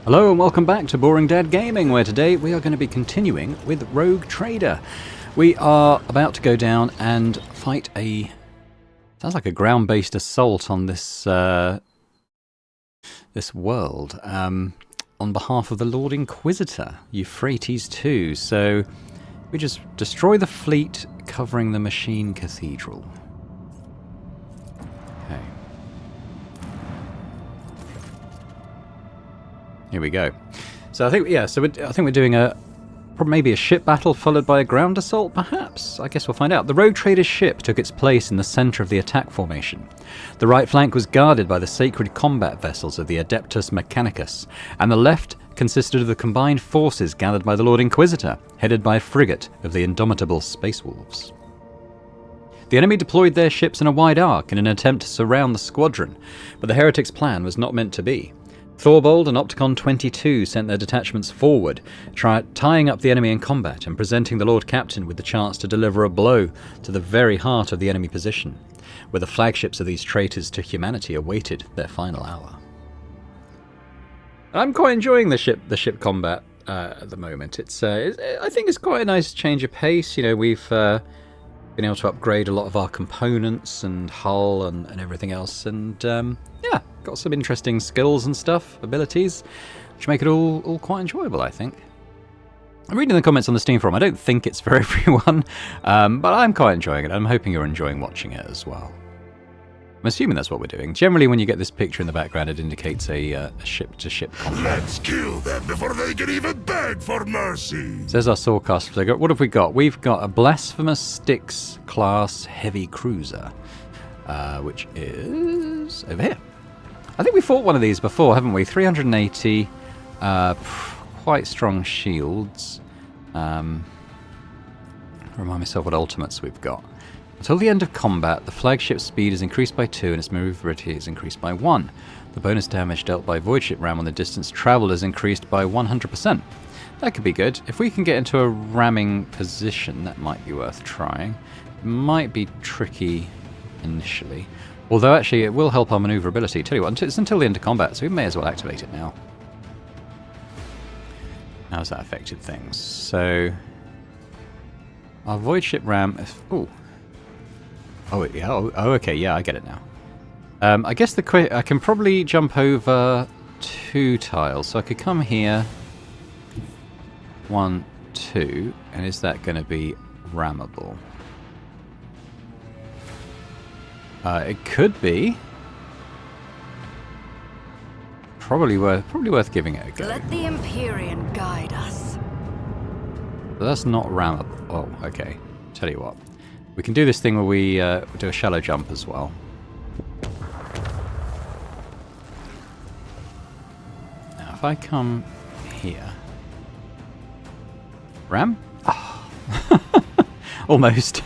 Hello and welcome back to Boring Dad Gaming, where today we are going to be continuing with Rogue Trader. We are about to go down and fight sounds like a ground-based assault on this this world on behalf of the Lord Inquisitor, Euphrates II. So we just destroy the fleet covering the Machine Cathedral. Okay. Here we go. So I think, yeah, I think we're doing maybe a ship battle followed by a ground assault, perhaps? I guess we'll find out. The Rogue Trader's ship took its place in the centre of the attack formation. The right flank was guarded by the sacred combat vessels of the Adeptus Mechanicus, and the left consisted of the combined forces gathered by the Lord Inquisitor, headed by a frigate of the indomitable Space Wolves. The enemy deployed their ships in a wide arc in an attempt to surround the squadron, but the heretics' plan was not meant to be. Thorbold and Opticon 22 sent their detachments forward, tying up the enemy in combat and presenting the Lord Captain with the chance to deliver a blow to the very heart of the enemy position, where the flagships of these traitors to humanity awaited their final hour. I'm quite enjoying the ship combat at the moment. I think it's quite a nice change of pace. You know, we've been able to upgrade a lot of our components and hull and everything else, and yeah, got some interesting skills and stuff, abilities, which make it all quite enjoyable, I think. I'm reading the comments on the Steam forum. I don't think it's for everyone, but I'm quite enjoying it. I'm hoping you're enjoying watching it as well. I'm assuming that's what we're doing. Generally, when you get this picture in the background, it indicates a ship-to-ship combat. Let's kill them before they can even beg for mercy. So there's our Swordcast figure. What have we got? We've got a Blasphemous Styx class heavy cruiser, which is over here. I think we fought one of these before, haven't we? 380, quite strong shields. Remind myself what ultimates we've got. Until the end of combat, the flagship's speed is increased by 2 and its maneuverability is increased by 1. The bonus damage dealt by Void Ship Ram on the distance travelled is increased by 100%. That could be good. If we can get into a ramming position, that might be worth trying. It might be tricky initially. Although actually it will help our maneuverability. Tell you what, it's until the end of combat, so we may as well activate it now. How's that affected things? So our Void Ship Ram... Oh, yeah. Oh, okay. Yeah, I get it now. I guess I can probably jump over 2 tiles. So I could come here. 1, 2. And is that going to be rammable? It could be. Probably worth giving it a go. Let the Empyrean guide us. But that's not rammable. Oh, okay. Tell you what. We can do this thing where we do a shallow jump as well. Now, if I come here... Ram? Oh. Almost.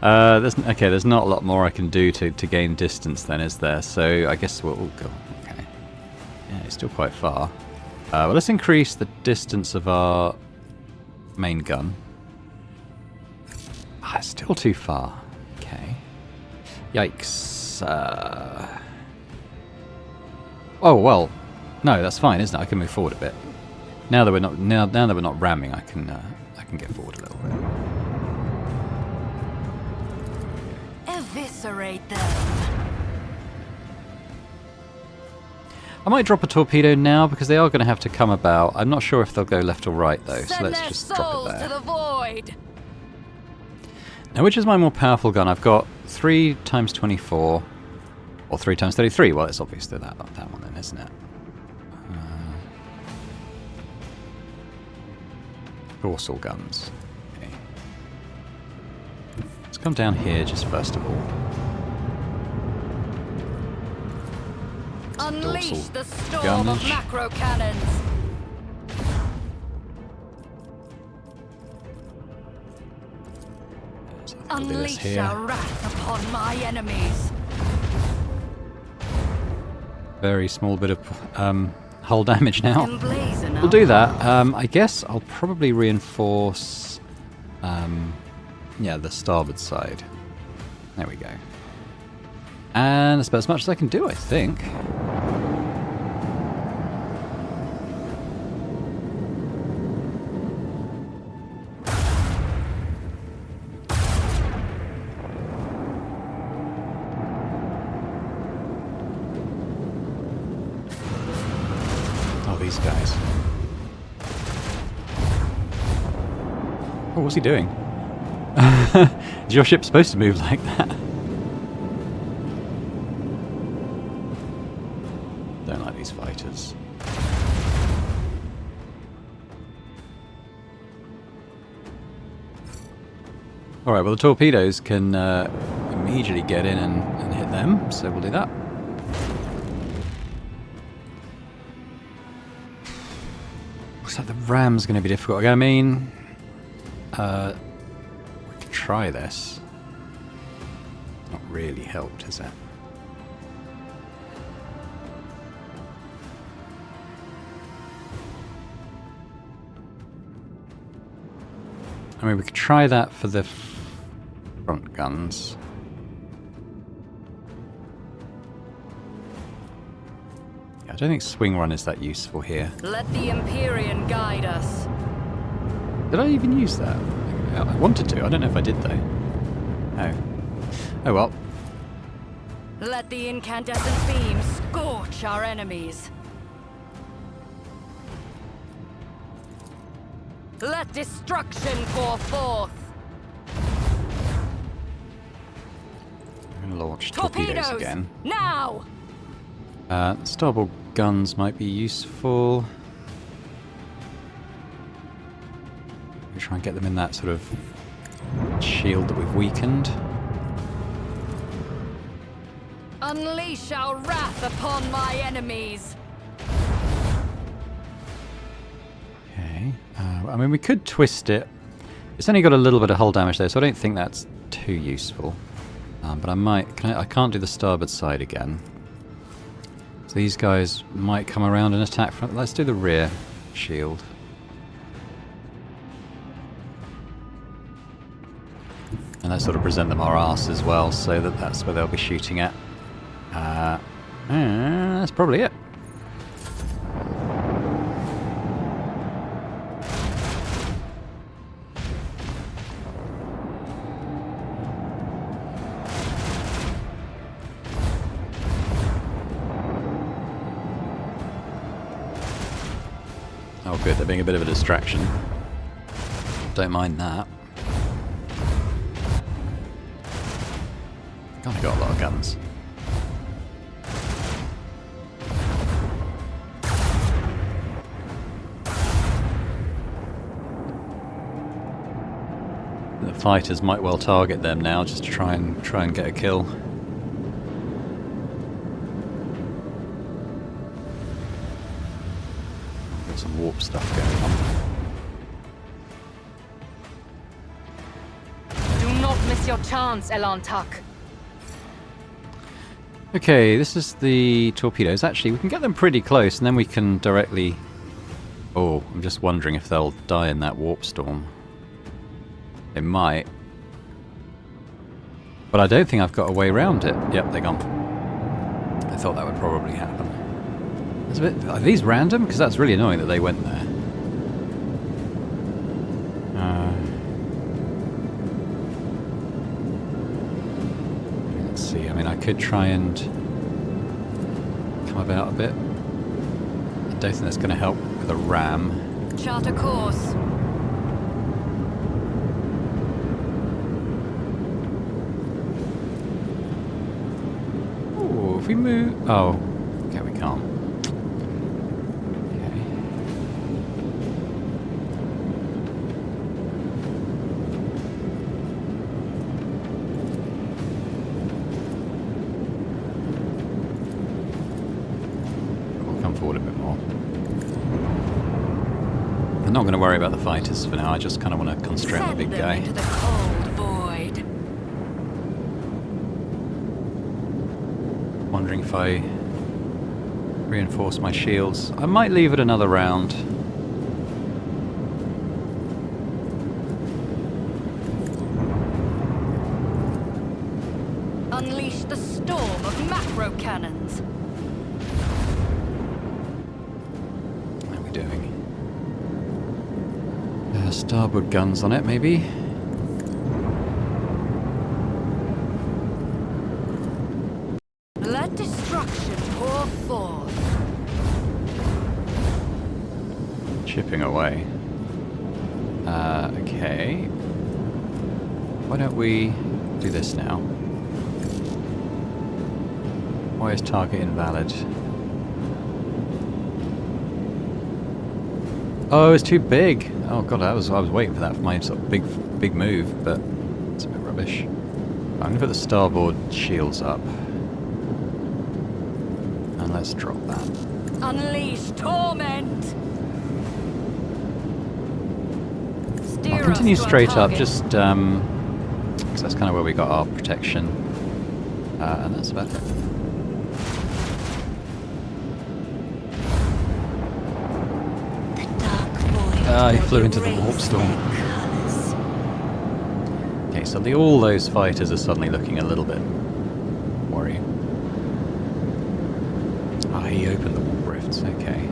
There's not a lot more I can do to gain distance then, is there? So I guess we'll go... Okay. Yeah, it's still quite far. Well, let's increase the distance of our main gun. It's still too far. Okay. Yikes. Oh well. No, that's fine, isn't it? I can move forward a bit. Now that we're not ramming, I can get forward a little bit. Eviscerate them. I might drop a torpedo now because they are going to have to come about. I'm not sure if they'll go left or right though, so let's just drop it there. To the void. Now, which is my more powerful gun? I've got 3 times 24, or 3 times 33. Well, it's obviously that one then, isn't it? Dorsal guns. Okay. Let's come down here just first of all. Unleash the storm of macro cannons. Unleash our wrath upon my enemies. Very small bit of hull damage now. We'll do that. I guess I'll probably reinforce the starboard side. There we go. And that's about as much as I can do, I think. these guys. Oh, what's he doing? Is your ship supposed to move like that? Don't like these fighters. Alright, well the torpedoes can immediately get in and hit them, so we'll do that. Looks like the ram's going to be difficult. I mean, we could try this. Not really helped, has it? I mean, we could try that for the front guns. Yeah, I don't think swing run is that useful here. Let the Empyrean guide us. Did I even use that? I wanted to. I don't know if I did though. Oh. Oh well. Let the incandescent beam scorch our enemies. Let destruction pour forth. I'm going to launch torpedoes again. Now! Starboard guns might be useful. We try and get them in that sort of shield that we've weakened. Unleash our wrath upon my enemies. Okay. I mean, we could twist it. It's only got a little bit of hull damage there, so I don't think that's too useful. But I might... I can't do the starboard side again. So these guys might come around and attack from... Let's do the rear shield. And let's sort of present them our arse as well, so that that's where they'll be shooting at. That's probably it. Oh good, they're being a bit of a distraction. Don't mind that. God, I got a lot of guns. The fighters might well target them now, just to try and get a kill. Got some warp stuff going on. Do not miss your chance, Owlcat. Okay, this is the torpedoes. Actually, we can get them pretty close, and then we can directly... Oh, I'm just wondering if they'll die in that warp storm. They might. But I don't think I've got a way around it. Yep, they're gone. I thought that would probably happen. It's a bit... Are these random? Because that's really annoying that they went there. Let's see. I mean, I could try and come about a bit. I don't think that's going to help with a ram. Chart a course. Oh, if we move... Oh, okay, we can't. Okay. We'll come forward a bit more. I'm not going to worry about the fighters for now. I just kind of want to constrain the big guy. Into the cold void. Wondering if I reinforce my shields. I might leave it another round. Unleash the storm of macro cannons. How are we doing? Starboard guns on it, maybe? Let destruction pour forth. chipping away. Okay. Why don't we do this now? Why is target invalid? Oh, it's too big. Oh god, I was waiting for that for my sort of big move, but it's a bit rubbish. I'm gonna put the starboard shields up. And let's drop that. Unleash torment. I'll continue straight up, just because that's kind of where we got our protection. And that's about it. He flew into the warp storm. Okay, so all those fighters are suddenly looking a little bit worrying. Ah, he opened the warp rifts. Okay.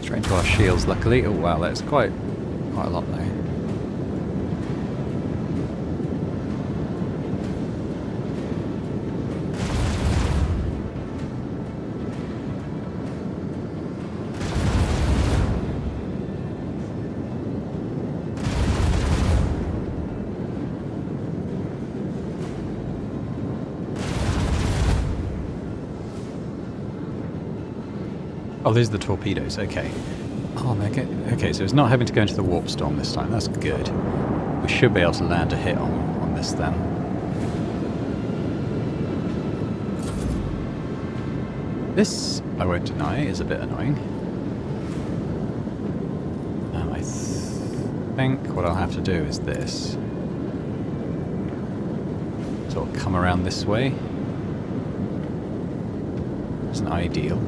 Straight into our shields, luckily. Oh wow, that's quite a lot though. Oh, these are the torpedoes, okay. Oh, okay, so it's not having to go into the warp storm this time, that's good. We should be able to land a hit on this then. This, I won't deny, is a bit annoying. I think what I'll have to do is this. Sort of come around this way. Isn't ideal.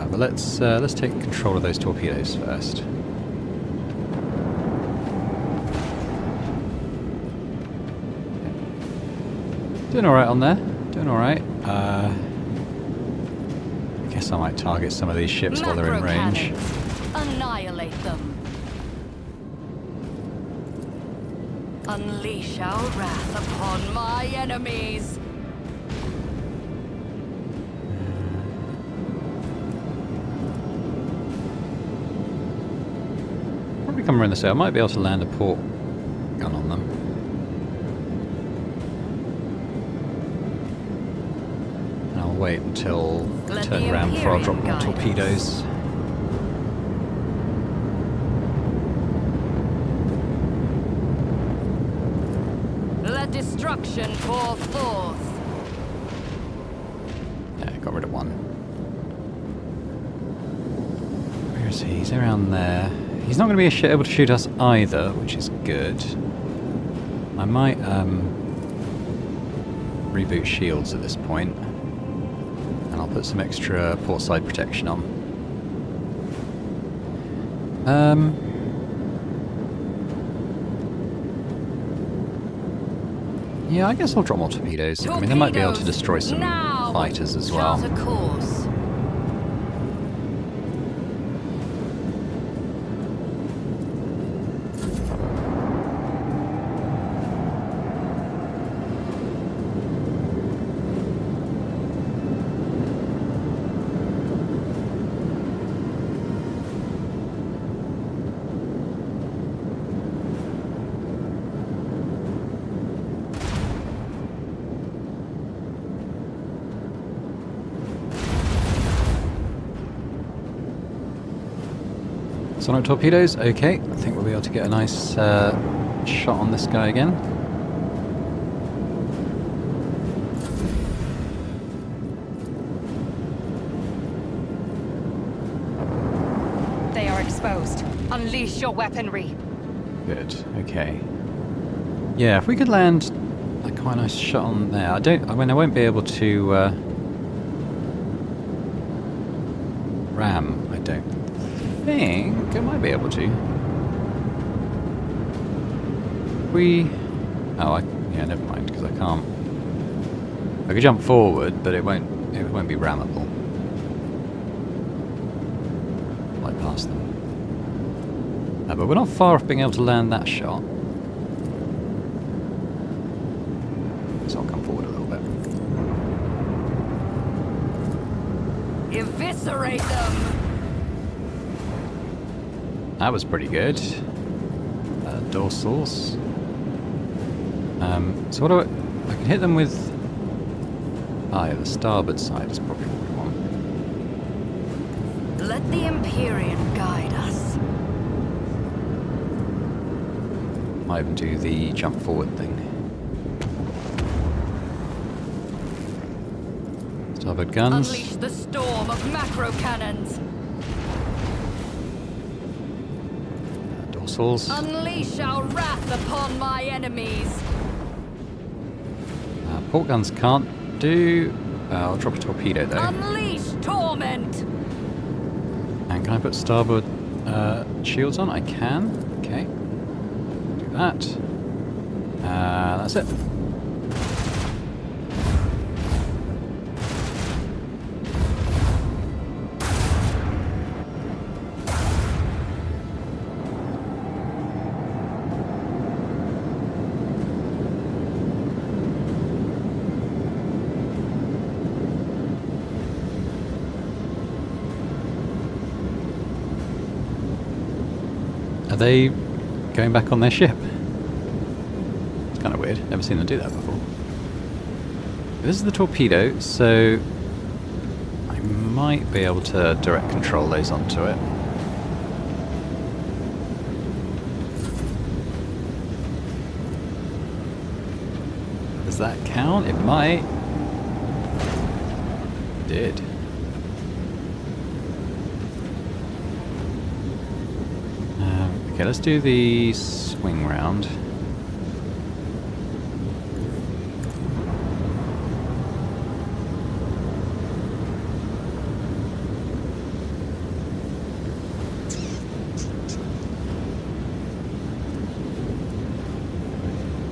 But let's take control of those torpedoes first. Doing alright on there. Doing alright. I guess I might target some of these ships while they're in range. Annihilate them. Unleash our wrath upon my enemies. Come around this way. I might be able to land a port gun on them. And I'll wait until I turn around before I drop more torpedoes. Let destruction pour forth. Yeah, got rid of one. Where is he? He's around there. He's not going to be able to shoot us either, which is good. I might reboot shields at this point, and I'll put some extra portside protection on. Yeah, I guess I'll drop more torpedoes. I mean, they might be able to destroy some fighters as well. Chart a course. Sonic torpedoes, okay. I think we'll be able to get a nice shot on this guy again. They are exposed. Unleash your weaponry. Good, okay. Yeah, if we could land a quite nice shot on there. I won't be able to ram, I don't think. I might be able to. Yeah, never mind, because I can't. I could jump forward, but it won't be rammable. Like past them. But we're not far off being able to land that shot. So I'll come forward a little bit. Eviscerate them! That was pretty good. Dorsals. So what do I can hit them with... yeah, the starboard side is probably what we want. Let the Empyrean guide us. Might even do the jump forward thing. Starboard guns. Unleash the storm of macro cannons. Dorsals. Unleash our wrath upon my enemies. Port guns can't do... I'll drop a torpedo though. Unleash torment. And can I put starboard shields on? I can. Okay. Do that. That's it. Are they going back on their ship? It's kind of weird. Never seen them do that before. This is the torpedo, so I might be able to direct control those onto it. Does that count? It might. It did. Okay, let's do the swing round.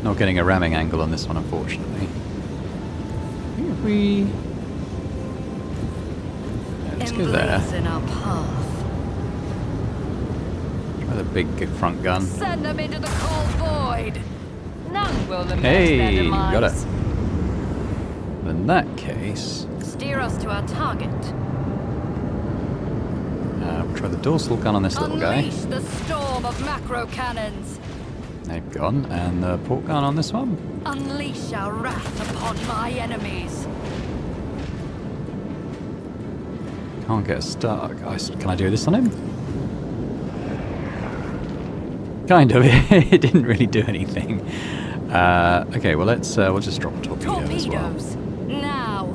Not getting a ramming angle on this one, unfortunately. I think if we... Yeah, let's go there. In our path. The big front gun. Send them into the cold void. None will lament Hey, their demise. got it. In that case, Steer us to our target. we'll try the dorsal gun on this little guy. Unleash the storm of macro cannons. They've gone, and the port gun on this one. Unleash our wrath upon my enemies. Can't get a start, guys. Can I do this on him? Kind of. It didn't really do anything. Okay, well let's we'll just drop a torpedo as well. Torpedoes, now.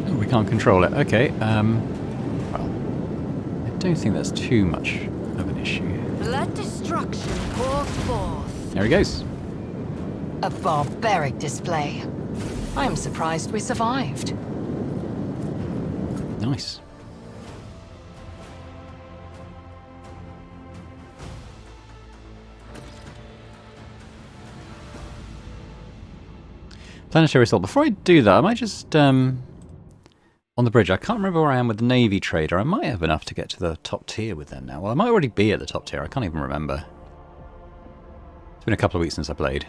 Oh, we can't control it. Okay. Well, I don't think that's too much of an issue. Let destruction pour forth. There he goes. A barbaric display. I'm surprised we survived. Nice. Planetary assault. Before I do that, I might just on the bridge. I can't remember where I am with the Navy Trader. I might have enough to get to the top tier with them now. Well, I might already be at the top tier. I can't even remember. It's been a couple of weeks since I played.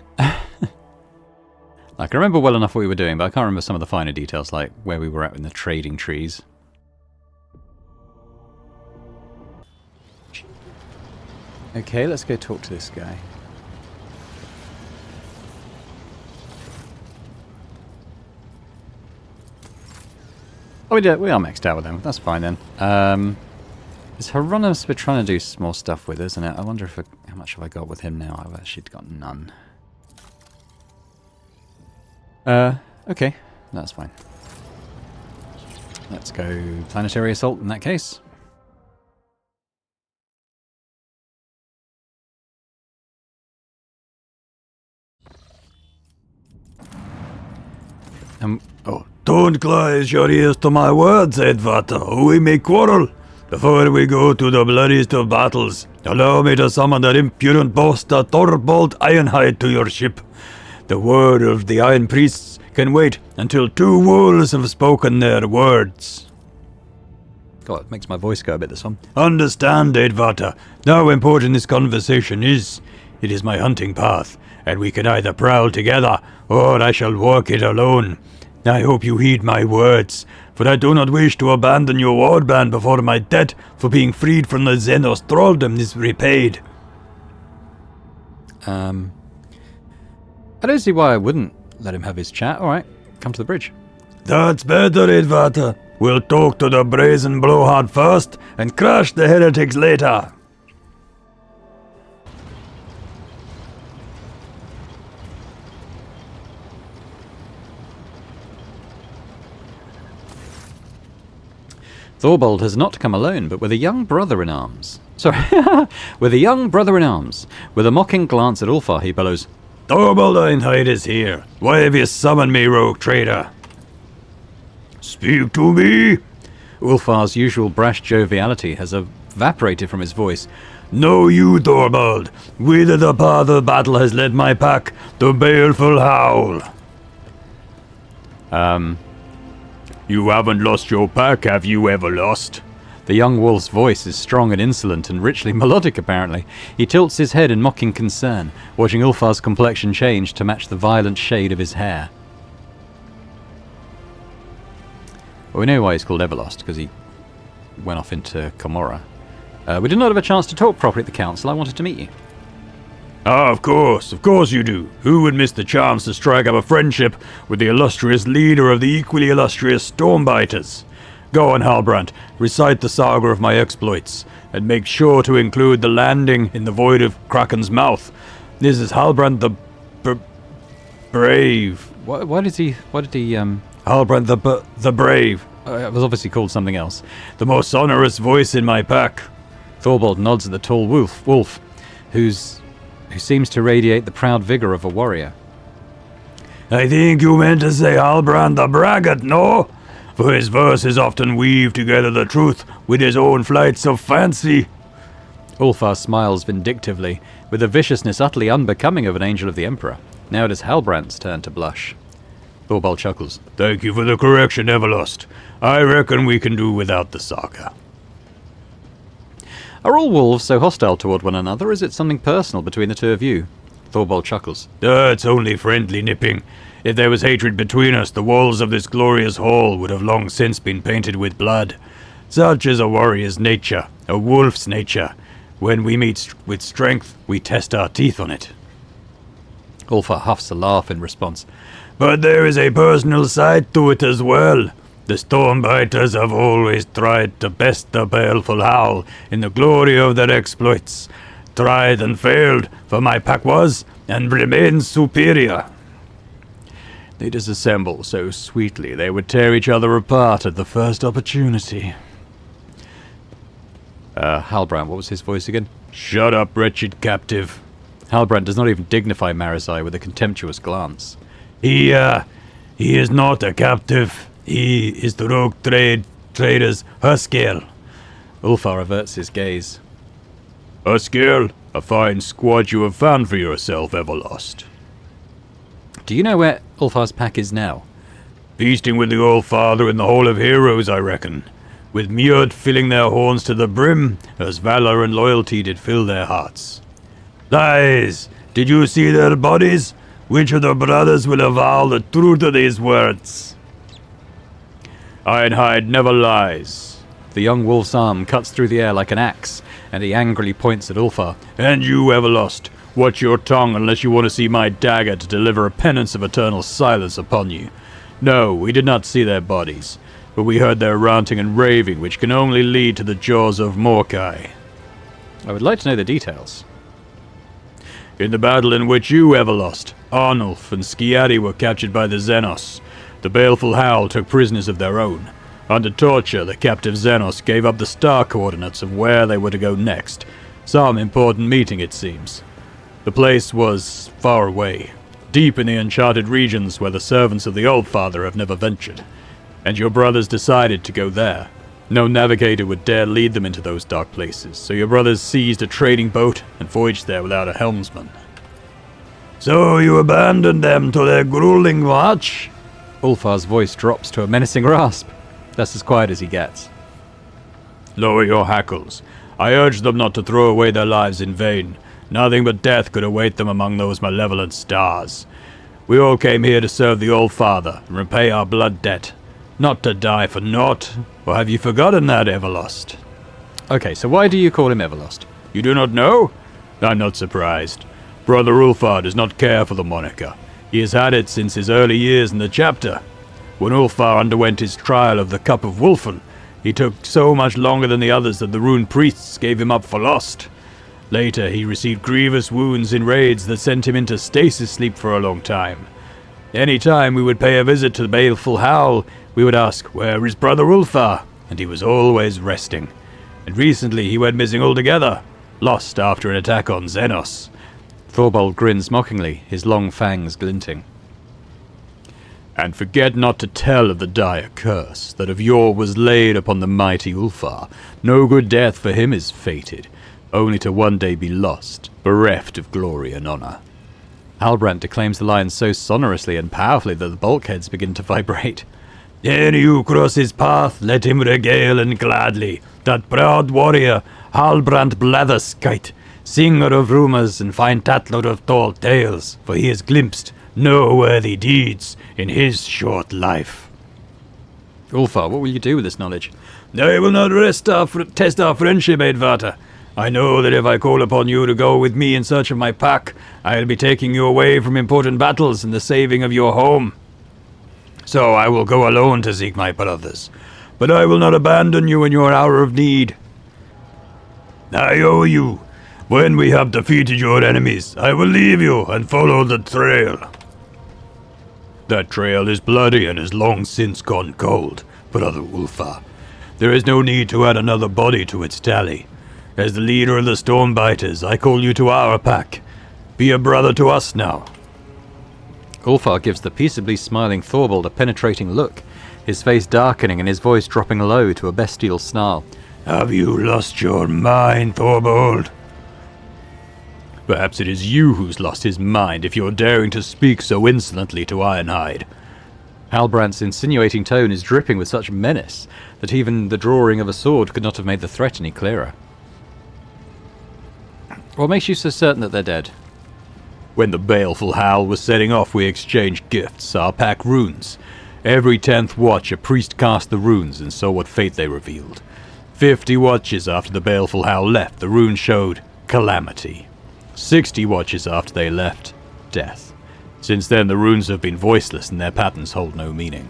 I can remember well enough what we were doing, but I can't remember some of the finer details, like where we were at in the trading trees. Okay, let's go talk to this guy. Oh, we are maxed out with them. That's fine then. Is Hieronymus been trying to do some more stuff with, isn't it? I wonder if how much have I got with him now? I've actually got none. Okay, that's fine. Let's go planetary assault in that case. Oh, Don't close your ears to my words, Edward. We may quarrel. Before we go to the bloodiest of battles, allow me to summon that impudent boaster Thorbold Ironhide to your ship. The word of the Iron Priests can wait until two wolves have spoken their words. God, it makes my voice go a bit, this one. Understand, Edvata, how important this conversation is. It is my hunting path, and we can either prowl together, or I shall walk it alone. I hope you heed my words, for I do not wish to abandon your warband before my debt for being freed from the Xenos thraldom is repaid. I don't see why I wouldn't let him have his chat. Alright, come to the bridge. That's better, Edvata. We'll talk to the brazen blowhard first, and crush the heretics later. Thorbold has not come alone, but with a young brother-in-arms. Sorry, with a young brother-in-arms. With a mocking glance at Ulfar, he bellows, Thorbold Einheid is here. Why have you summoned me, rogue traitor? Speak to me. Ulfar's usual brash joviality has evaporated from his voice. Know you, Thorbold, whither the path of battle has led my pack, the baleful howl. You haven't lost your pack, have you ever lost? The young wolf's voice is strong and insolent and richly melodic, apparently. He tilts his head in mocking concern, watching Ulfar's complexion change to match the violent shade of his hair. Well, we know why he's called Everlost, because he went off into Comorra. We did not have a chance to talk properly at the council. I wanted to meet you. Ah, of course you do. Who would miss the chance to strike up a friendship with the illustrious leader of the equally illustrious Stormbiters? Go on, Halbrand, recite the saga of my exploits, and make sure to include the landing in the void of Kraken's mouth. This is Halbrand the Brave. Why did he Halbrand the Brave. It was obviously called something else. The most sonorous voice in my pack. Thorbold nods at the tall wolf, who seems to radiate the proud vigor of a warrior. I think you meant to say Halbrand the Braggart, no? For his verses often weave together the truth with his own flights of fancy. Ulfar smiles vindictively, with a viciousness utterly unbecoming of an angel of the Emperor. Now it is Halbrand's turn to blush. Thorbold chuckles. Thank you for the correction, Everlost. I reckon we can do without the saga. Are all wolves so hostile toward one another, or is it something personal between the two of you? Thorbold chuckles. It's only friendly nipping. If there was hatred between us, the walls of this glorious hall would have long since been painted with blood. Such is a warrior's nature, a wolf's nature. When we meet with strength, we test our teeth on it. Ulfar huffs a laugh in response. But there is a personal side to it as well. The Stormbiters have always tried to best the baleful howl in the glory of their exploits. Tried and failed, for my pack was, and remains superior. They disassemble so sweetly they would tear each other apart at the first opportunity. Halbrand, what was his voice again? Shut up, wretched captive. Halbrand does not even dignify Marizai with a contemptuous glance. He is not a captive. He is the rogue trader's Huskill. Ulfar averts his gaze. Huskill, a fine squad you have found for yourself, Everlost. Do you know where Ulfar's pack is now? Feasting with the Old Father in the Hall of Heroes, I reckon. With Mjord filling their horns to the brim, as valor and loyalty did fill their hearts. Lies! Did you see their bodies? Which of the brothers will avow the truth of these words? Ironhide never lies. The young wolf's arm cuts through the air like an axe, and he angrily points at Ulfar. And you, Everlost, watch your tongue unless you want to see my dagger to deliver a penance of eternal silence upon you. No, we did not see their bodies, but we heard their ranting and raving, which can only lead to the jaws of Morkai. I would like to know the details. In the battle in which you, Everlost, Arnulf, and Skiadi were captured by the Xenos, the baleful howl took prisoners of their own. Under torture, the captive Xenos gave up the star coordinates of where they were to go next. Some important meeting, it seems. The place was far away, deep in the uncharted regions where the servants of the Old Father have never ventured. And your brothers decided to go there. No navigator would dare lead them into those dark places, so your brothers seized a trading boat and voyaged there without a helmsman. So you abandoned them to their grueling march? Ulfar's voice drops to a menacing rasp. That's as quiet as he gets. Lower your hackles. I urge them not to throw away their lives in vain. Nothing but death could await them among those malevolent stars. We all came here to serve the All-Father and repay our blood debt. Not to die for naught. Or have you forgotten that, Everlost? Okay, so why do you call him Everlost? You do not know? I'm not surprised. Brother Ulfar does not care for the moniker. He has had it since his early years in the chapter. When Ulfar underwent his trial of the Cup of Wulfen, he took so much longer than the others that the rune priests gave him up for lost. Later, he received grievous wounds in raids that sent him into stasis sleep for a long time. Any time we would pay a visit to the baleful Howl, we would ask, "Where is Brother Ulfar?" And he was always resting. And recently he went missing altogether, lost after an attack on Xenos. Thorbold grins mockingly, his long fangs glinting. And forget not to tell of the dire curse that of yore was laid upon the mighty Ulfar. No good death for him is fated, only to one day be lost, bereft of glory and honor. Halbrand declaims the lines so sonorously and powerfully that the bulkheads begin to vibrate. Any who cross his path, let him regale and gladly that proud warrior, Halbrand Blatherskite, singer of rumours and fine tatler of tall tales, for he has glimpsed no worthy deeds in his short life. Ulfar, what will you do with this knowledge? I will not test our friendship, Eadvarta. I know that if I call upon you to go with me in search of my pack, I'll be taking you away from important battles and the saving of your home. So I will go alone to seek my brothers, but I will not abandon you in your hour of need. I owe you. When we have defeated your enemies, I will leave you and follow the trail. That trail is bloody and has long since gone cold, Brother Ulfar. There is no need to add another body to its tally. As the leader of the Stormbiters, I call you to our pack. Be a brother to us now. Ulfar gives the peaceably smiling Thorbold a penetrating look, his face darkening and his voice dropping low to a bestial snarl. Have you lost your mind, Thorbold? Perhaps it is you who's lost his mind if you're daring to speak so insolently to Ironhide. Halbrand's insinuating tone is dripping with such menace that even the drawing of a sword could not have made the threat any clearer. What makes you so certain that they're dead? When the baleful Howl was setting off, we exchanged gifts, our pack runes. Every 10th watch, a priest cast the runes and saw what fate they revealed. 50 watches after the baleful Howl left, the runes showed calamity. 60 watches after they left, death. Since then, the runes have been voiceless and their patterns hold no meaning.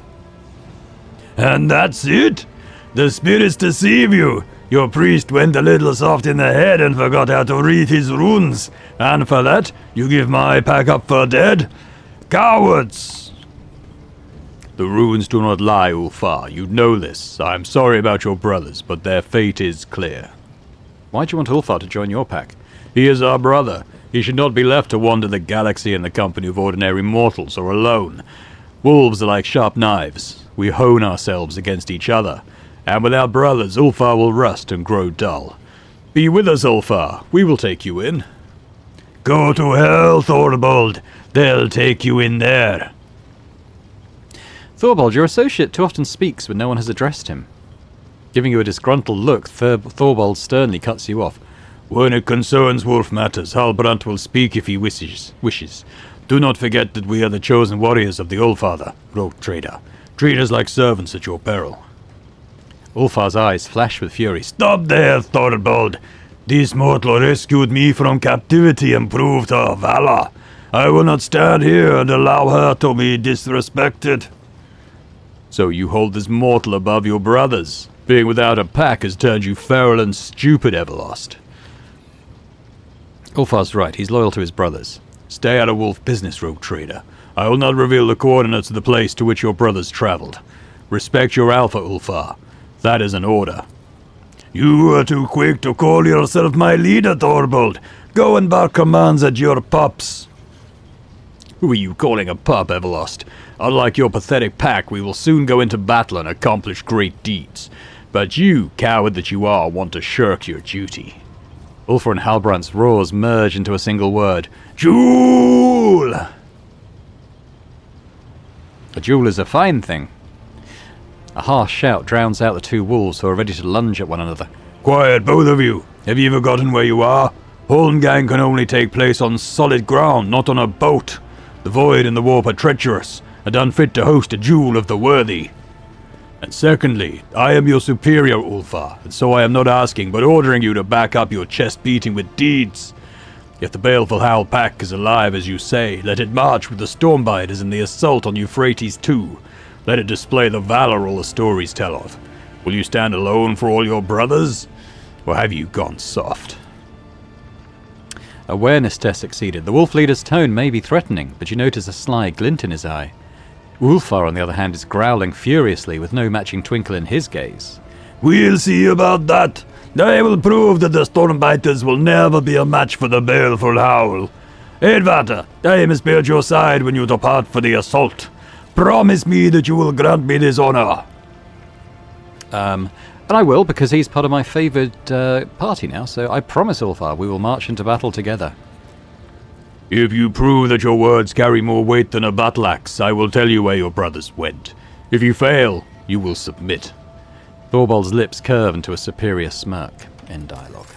And that's it? The spirits deceive you. Your priest went a little soft in the head and forgot how to read his runes. And for that, you give my pack up for dead? Cowards! The runes do not lie, Ulfar. You know this. I'm sorry about your brothers, but their fate is clear. Why do you want Ulfar to join your pack? He is our brother. He should not be left to wander the galaxy in the company of ordinary mortals or alone. Wolves are like sharp knives. We hone ourselves against each other. And without brothers, Ulfar will rust and grow dull. Be with us, Ulfar. We will take you in. Go to hell, Thorbold. They'll take you in there. Thorbold, your associate too often speaks when no one has addressed him. Giving you a disgruntled look, Thorbold sternly cuts you off. When it concerns wolf matters, Halbrand will speak if he wishes. Do not forget that we are the chosen warriors of the Allfather, rogue trader. Treat us like servants at your peril. Ulfar's eyes flash with fury. Stop there, Thorbold. This mortal rescued me from captivity and proved her valor. I will not stand here and allow her to be disrespected. So you hold this mortal above your brothers. Being without a pack has turned you feral and stupid, Everlost. Ulfar's right, he's loyal to his brothers. Stay out of wolf business, rogue trader. I will not reveal the coordinates of the place to which your brothers traveled. Respect your alpha, Ulfar. That is an order. You are too quick to call yourself my leader, Thorbold. Go and bark commands at your pups. Who are you calling a pup, Everlost? Unlike your pathetic pack, we will soon go into battle and accomplish great deeds. But you, coward that you are, want to shirk your duty. Ulfar and Halbrand's roars merge into a single word. Duel! A duel is a fine thing. A harsh shout drowns out the two wolves who are ready to lunge at one another. Quiet, both of you. Have you forgotten where you are? Holmgang can only take place on solid ground, not on a boat. The void and the warp are treacherous, and unfit to host a duel of the worthy. And secondly, I am your superior, Ulfar, and so I am not asking, but ordering you to back up your chest beating with deeds. If the baleful Howl pack is alive, as you say, let it march with the Stormbiters in the assault on Euphrates too. Let it display the valor all the stories tell of. Will you stand alone for all your brothers? Or have you gone soft? Awareness test succeeded. The wolf leader's tone may be threatening, but you notice a sly glint in his eye. Ulfar, on the other hand, is growling furiously with no matching twinkle in his gaze. We'll see about that. I will prove that the Stormbiters will never be a match for the baleful Howl. Edvata, I must be at your side when you depart for the assault. Promise me that you will grant me this honor. And I will, because he's part of my favoured party now, so I promise, Ulfar, we will march into battle together. If you prove that your words carry more weight than a battle axe, I will tell you where your brothers went. If you fail, you will submit. Thorvald's lips curve into a superior smirk. End dialogue.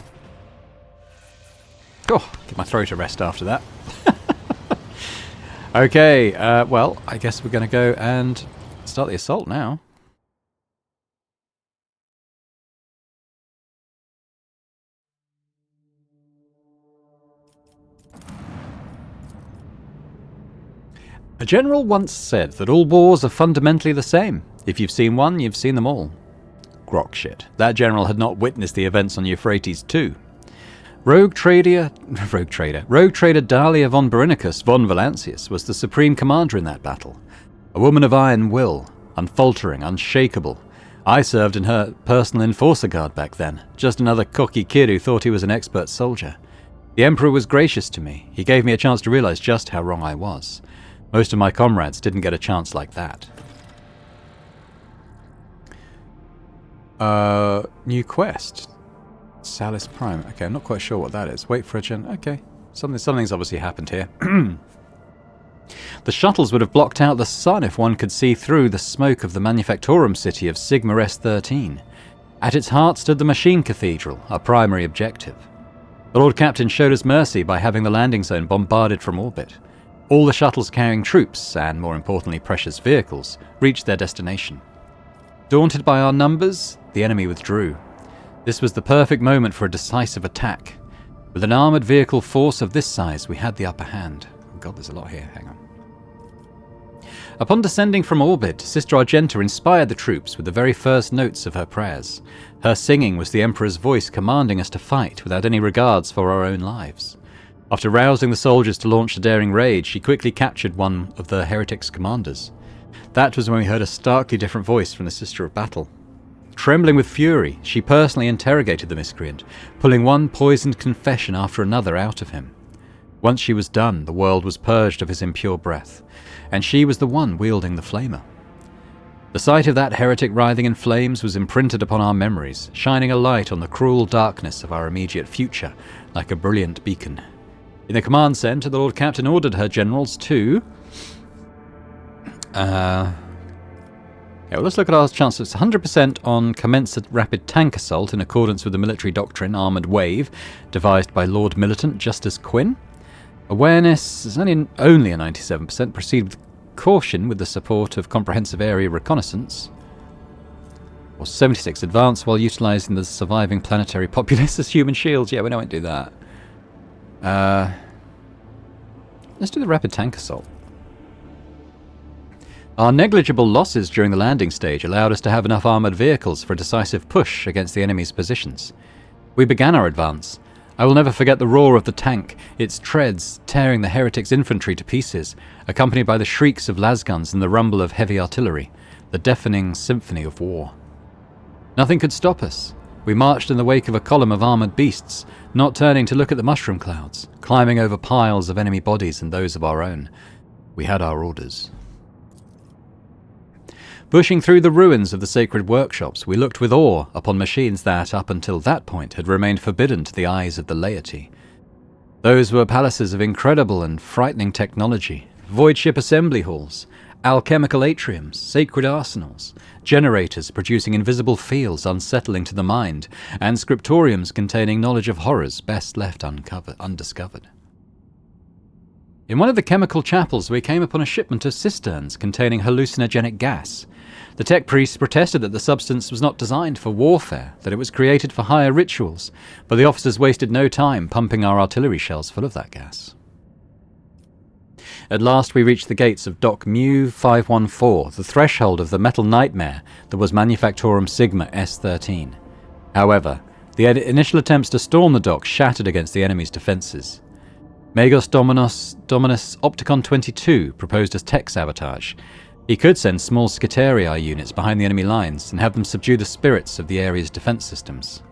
Oh, give my throat a rest after that. Okay, well, I guess we're going to go and start the assault now. A general once said that all wars are fundamentally the same. If you've seen one, you've seen them all. Grok shit. That general had not witnessed the events on Euphrates too. Rogue trader Dahlia von Berinicus von Valancius was the supreme commander in that battle. A woman of iron will, unfaltering, unshakable. I served in her personal enforcer guard back then, just another cocky kid who thought he was an expert soldier. The Emperor was gracious to me. He gave me a chance to realize just how wrong I was. Most of my comrades didn't get a chance like that. New quest. Salis Prime. Okay, I'm not quite sure what that is. Wait for a gen... Okay. Something's obviously happened here. The shuttles would have blocked out the sun if one could see through the smoke of the Manufactorum city of Sigma S-13. At its heart stood the Machine Cathedral, our primary objective. The Lord Captain showed us mercy by having the landing zone bombarded from orbit. All the shuttles carrying troops, and more importantly precious vehicles, reached their destination. Daunted by our numbers, the enemy withdrew. This was the perfect moment for a decisive attack. With an armoured vehicle force of this size, we had the upper hand. Oh God, there's a lot here, hang on. Upon descending from orbit, Sister Argenta inspired the troops with the very first notes of her prayers. Her singing was the Emperor's voice commanding us to fight without any regards for our own lives. After rousing the soldiers to launch a daring raid, she quickly captured one of the heretics' commanders. That was when we heard a starkly different voice from the Sister of Battle. Trembling with fury, she personally interrogated the miscreant, pulling one poisoned confession after another out of him. Once she was done, the world was purged of his impure breath, and she was the one wielding the flamer. The sight of that heretic writhing in flames was imprinted upon our memories, shining a light on the cruel darkness of our immediate future, like a brilliant beacon. In the command centre, the Lord Captain ordered her generals to... let's look at our chances. 100% on commence a rapid tank assault in accordance with the military doctrine Armoured Wave, devised by Lord Militant Justice Quinn. Awareness is only a 97%. Proceed with caution with the support of comprehensive area reconnaissance. Or 76. Advance while utilising the surviving planetary populace as human shields. Yeah, we don't do that. Let's do the rapid tank assault. Our negligible losses during the landing stage allowed us to have enough armoured vehicles for a decisive push against the enemy's positions. We began our advance. I will never forget the roar of the tank, its treads tearing the heretics' infantry to pieces, accompanied by the shrieks of lasguns and the rumble of heavy artillery, the deafening symphony of war. Nothing could stop us. We marched in the wake of a column of armoured beasts, not turning to look at the mushroom clouds, climbing over piles of enemy bodies and those of our own. We had our orders. Pushing through the ruins of the sacred workshops, we looked with awe upon machines that, up until that point, had remained forbidden to the eyes of the laity. Those were palaces of incredible and frightening technology, void ship assembly halls, alchemical atriums, sacred arsenals, generators producing invisible fields unsettling to the mind, and scriptoriums containing knowledge of horrors best left undiscovered. In one of the chemical chapels, we came upon a shipment of cisterns containing hallucinogenic gas. The tech priests protested that the substance was not designed for warfare, that it was created for higher rituals, but the officers wasted no time pumping our artillery shells full of that gas. At last we reached the gates of Dock Mu 514, the threshold of the metal nightmare that was Manufactorum Sigma S13. However, the initial attempts to storm the dock shattered against the enemy's defences. Magos Dominus Opticon 22 proposed as tech sabotage. He could send small Skitarii units behind the enemy lines and have them subdue the spirits of the area's defence systems.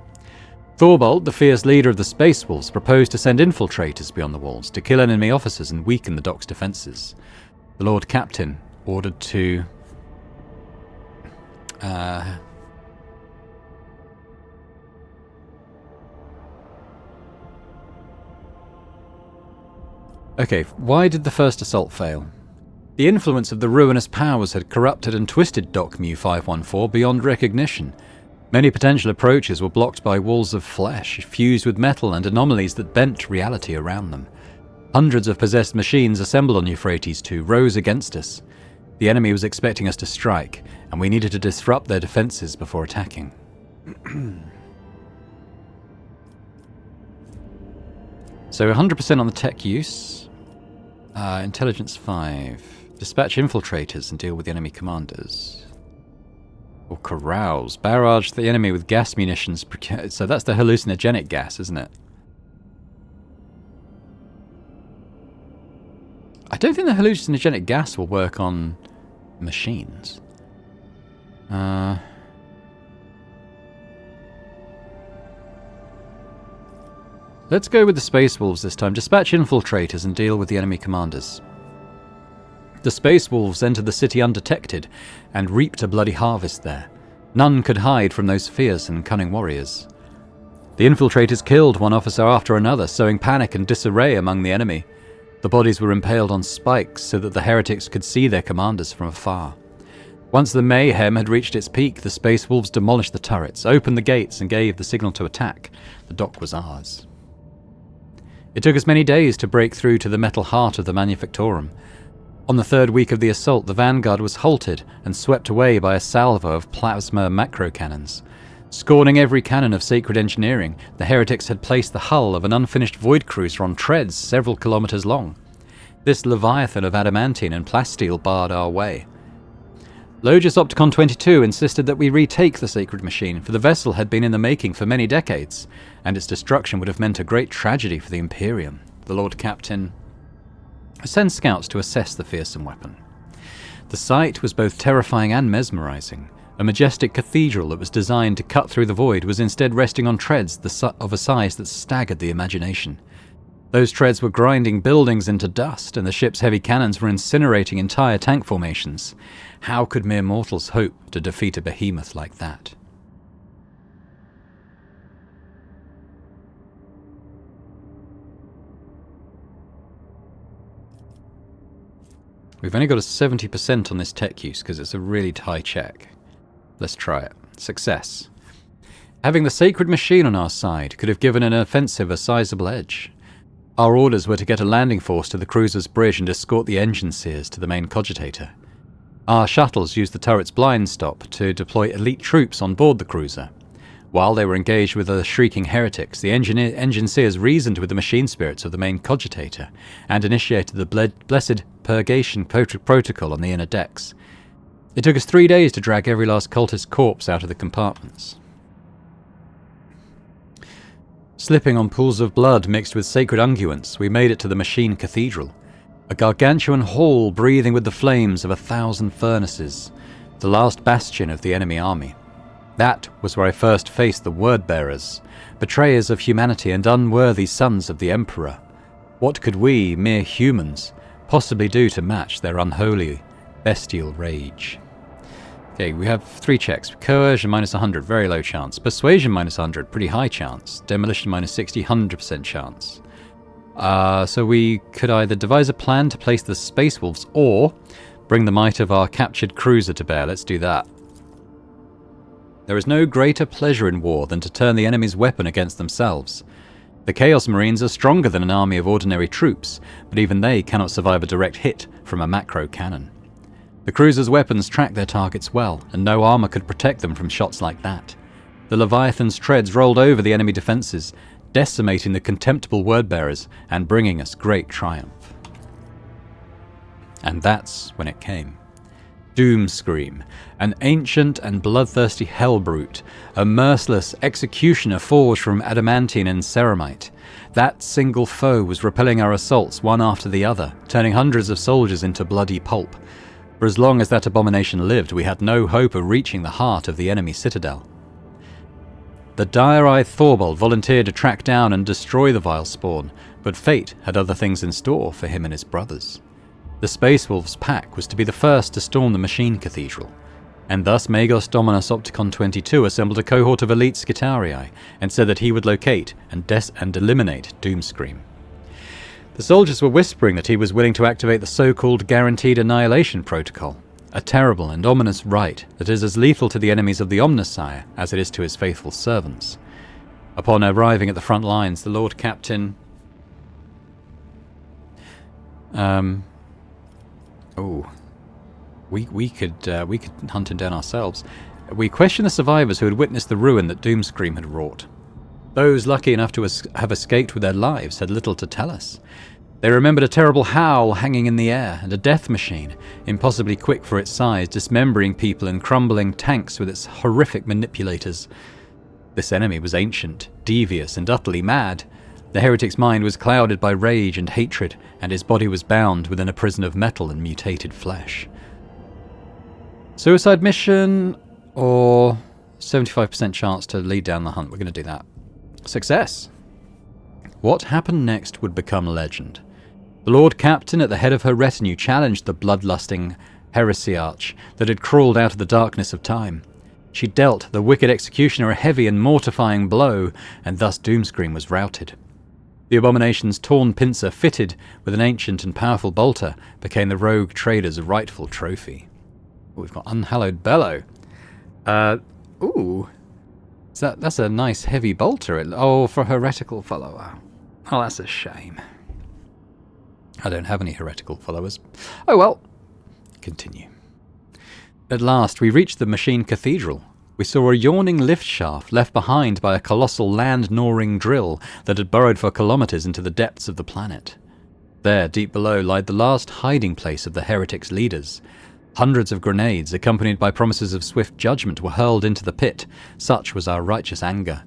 Thorbold, the fierce leader of the Space Wolves, proposed to send infiltrators beyond the walls to kill enemy officers and weaken the dock's defences. The Lord Captain ordered to... Okay, why did the first assault fail? The influence of the ruinous powers had corrupted and twisted Dock Mu 514 beyond recognition. Many potential approaches were blocked by walls of flesh, fused with metal and anomalies that bent reality around them. Hundreds of possessed machines assembled on Euphrates II rose against us. The enemy was expecting us to strike, and we needed to disrupt their defences before attacking. So 100% on the tech use. Intelligence 5. Dispatch infiltrators and deal with the enemy commanders. Or carouse. Barrage the enemy with gas munitions. So that's the hallucinogenic gas, isn't it? I don't think the hallucinogenic gas will work on machines. Let's go with the Space Wolves this time. Dispatch infiltrators and deal with the enemy commanders. The Space Wolves entered the city undetected and reaped a bloody harvest there. None could hide from those fierce and cunning warriors. The infiltrators killed one officer after another, sowing panic and disarray among the enemy. The bodies were impaled on spikes so that the heretics could see their commanders from afar. Once the mayhem had reached its peak, the Space Wolves demolished the turrets, opened the gates and gave the signal to attack. The dock was ours. It took us many days to break through to the metal heart of the Manufactorum. On the third week of the assault, the vanguard was halted and swept away by a salvo of plasma macro cannons. Scorning every cannon of sacred engineering, the heretics had placed the hull of an unfinished void cruiser on treads several kilometres long. This leviathan of adamantine and plasteel barred our way. Logis Opticon 22 insisted that we retake the sacred machine, for the vessel had been in the making for many decades, and its destruction would have meant a great tragedy for the Imperium. The Lord Captain sent scouts to assess the fearsome weapon. The sight was both terrifying and mesmerizing. A majestic cathedral that was designed to cut through the void was instead resting on treads of a size that staggered the imagination. Those treads were grinding buildings into dust, and the ship's heavy cannons were incinerating entire tank formations. How could mere mortals hope to defeat a behemoth like that? We've only got a 70% on this tech use because it's a really high check. Let's try it. Success. Having the sacred machine on our side could have given an offensive a sizable edge. Our orders were to get a landing force to the cruiser's bridge and escort the engine seers to the main cogitator. Our shuttles used the turret's blind stop to deploy elite troops on board the cruiser. While they were engaged with the shrieking heretics, the engine seers reasoned with the machine spirits of the main cogitator and initiated the blessed purgation protocol on the inner decks. It took us 3 days to drag every last cultist corpse out of the compartments. Slipping on pools of blood mixed with sacred unguents, we made it to the machine cathedral, a gargantuan hall breathing with the flames of 1,000 furnaces, the last bastion of the enemy army. That was where I first faced the word-bearers, betrayers of humanity and unworthy sons of the Emperor. What could we, mere humans, possibly do to match their unholy, bestial rage? Okay, we have 3 checks. Coercion minus 100, very low chance. Persuasion minus 100, pretty high chance. Demolition minus 60, 100% chance. So we could either devise a plan to place the Space Wolves or Bring the might of our captured cruiser to bear. Let's do that. There is no greater pleasure in war than to turn the enemy's weapon against themselves. The Chaos Marines are stronger than an army of ordinary troops, but even they cannot survive a direct hit from a macro cannon. The cruiser's weapons track their targets well, and no armor could protect them from shots like that. The Leviathan's treads rolled over the enemy defenses, decimating the contemptible word-bearers and bringing us great triumph. And that's when it came. Doomscream, an ancient and bloodthirsty hellbrute, a merciless executioner forged from adamantine and ceramite. That single foe was repelling our assaults one after the other, turning hundreds of soldiers into bloody pulp. For as long as that abomination lived, we had no hope of reaching the heart of the enemy citadel. The dire-eyed Thorbold volunteered to track down and destroy the vile spawn, but fate had other things in store for him and his brothers. The Space Wolves pack was to be the first to storm the Machine Cathedral, and thus Magos Dominus Opticon 22 assembled a cohort of elite Skitarii and said that he would locate and eliminate Doomscream. The soldiers were whispering that he was willing to activate the so-called Guaranteed Annihilation Protocol, a terrible and ominous rite that is as lethal to the enemies of the Omnissiah as it is to his faithful servants. Upon arriving at the front lines, the Lord Captain... We could hunt him down ourselves. We questioned the survivors who had witnessed the ruin that Doomscream had wrought. Those lucky enough to have escaped with their lives had little to tell us. They remembered a terrible howl hanging in the air and a death machine, impossibly quick for its size, dismembering people and crumbling tanks with its horrific manipulators. This enemy was ancient, devious, and utterly mad. The heretic's mind was clouded by rage and hatred, and his body was bound within a prison of metal and mutated flesh. Suicide mission, or 75% chance to lead down the hunt. We're going to do that. Success. What happened next would become legend. The Lord Captain at the head of her retinue challenged the bloodlusting heresiarch that had crawled out of the darkness of time. She dealt the wicked executioner a heavy and mortifying blow, and thus Doomscream was routed. The abomination's torn pincer, fitted with an ancient and powerful bolter, became the rogue trader's rightful trophy. We've got Unhallowed Bellow. That's a nice heavy bolter. For a heretical follower. Oh, that's a shame. I don't have any heretical followers. Oh well. Continue. At last we reached the Machine Cathedral. We saw a yawning lift shaft left behind by a colossal land-gnawing drill that had burrowed for kilometers into the depths of the planet. There, deep below, lied the last hiding place of the heretics' leaders. Hundreds of grenades, accompanied by promises of swift judgment, were hurled into the pit. Such was our righteous anger.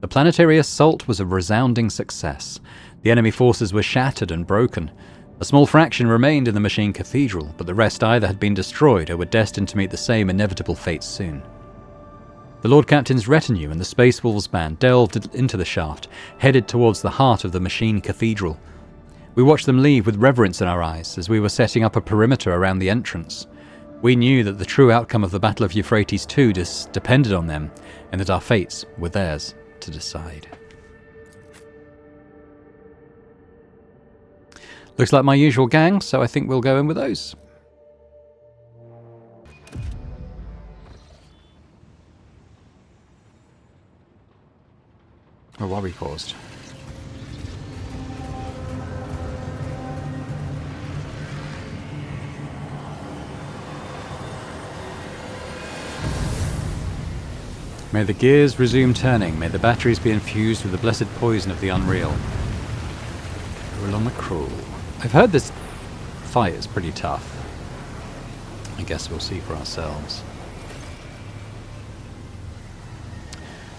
The planetary assault was a resounding success. The enemy forces were shattered and broken. A small fraction remained in the Machine Cathedral, but the rest either had been destroyed or were destined to meet the same inevitable fate soon. The Lord Captain's retinue and the Space Wolves band delved into the shaft, headed towards the heart of the Machine Cathedral. We watched them leave with reverence in our eyes as we were setting up a perimeter around the entrance. We knew that the true outcome of the Battle of Euphrates II depended on them, and that our fates were theirs to decide. Looks like my usual gang, so I think we'll go in with those. Oh, why we paused? May the gears resume turning, may the batteries be infused with the blessed poison of the unreal. Roll on the cruel. I've heard this fight is pretty tough. I guess we'll see for ourselves.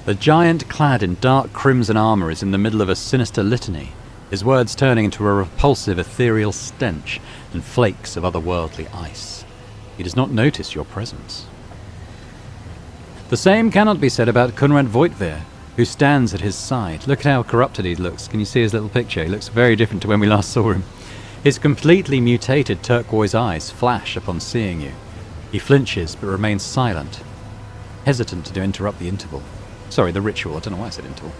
The giant clad in dark crimson armour is in the middle of a sinister litany, his words turning into a repulsive ethereal stench and flakes of otherworldly ice. He does not notice your presence. The same cannot be said about Kunrad Voitvir, who stands at his side. Look at how corrupted he looks. Can you see his little picture? He looks very different to when we last saw him. His completely mutated turquoise eyes flash upon seeing you. He flinches but remains silent, hesitant to interrupt the interval. Sorry, the ritual. I don't know why I said interval.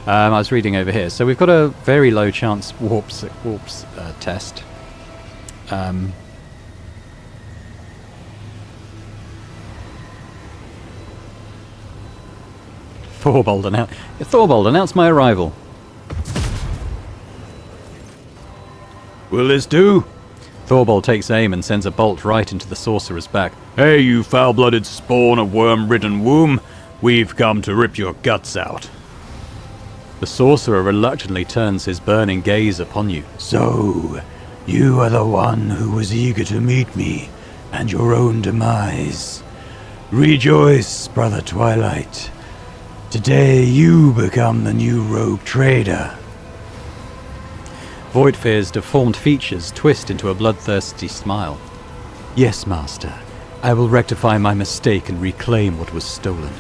I was reading over here. So we've got a very low chance warps test. Thorbold, announce my arrival. Will this do? Thorbold takes aim and sends a bolt right into the sorcerer's back. Hey, you foul-blooded spawn of worm-ridden womb. We've come to rip your guts out. The sorcerer reluctantly turns his burning gaze upon you. So, you are the one who was eager to meet me, and your own demise. Rejoice, Brother Twilight. Today you become the new rogue trader. Voidfear's deformed features twist into a bloodthirsty smile. Yes, Master. I will rectify my mistake and reclaim what was stolen.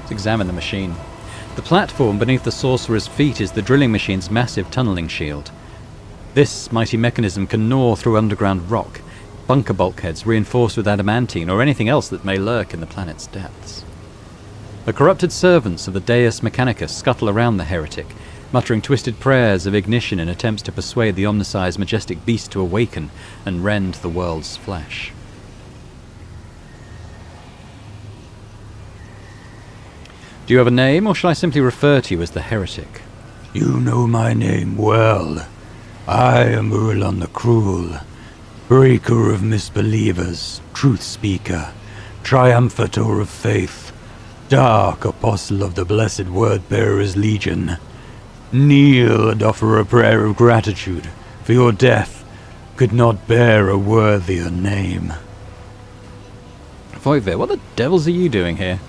Let's examine the machine. The platform beneath the sorcerer's feet is the drilling machine's massive tunneling shield. This mighty mechanism can gnaw through underground rock, bunker bulkheads reinforced with adamantine, or anything else that may lurk in the planet's depths. The corrupted servants of the Deus Mechanicus scuttle around the heretic, muttering twisted prayers of ignition in attempts to persuade the omnisci's majestic beast to awaken and rend the world's flesh. Do you have a name, or shall I simply refer to you as the heretic? You know my name well. I am Urlon the Cruel, breaker of misbelievers, truth speaker, triumphator of faith, dark apostle of the blessed word-bearer's legion. Kneel and offer a prayer of gratitude, for your death could not bear a worthier name. Voidveer, what the devils are you doing here?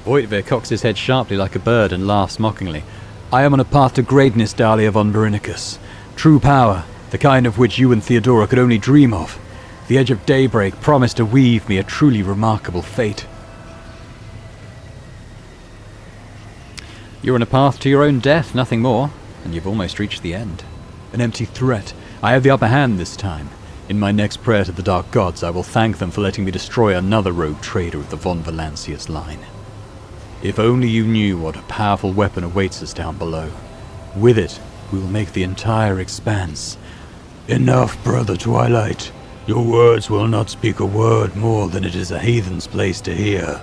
Voidveer cocks his head sharply like a bird and laughs mockingly. I am on a path to greatness, Dahlia von Berinicus. True power, the kind of which you and Theodora could only dream of. The edge of daybreak promised to weave me a truly remarkable fate. You're on a path to your own death, nothing more, and you've almost reached the end. An empty threat. I have the upper hand this time. In my next prayer to the Dark Gods, I will thank them for letting me destroy another rogue trader of the von Valancius line. If only you knew what a powerful weapon awaits us down below. With it, we will make the entire expanse. Enough, Brother Twilight. Your words will not speak a word more than it is a heathen's place to hear.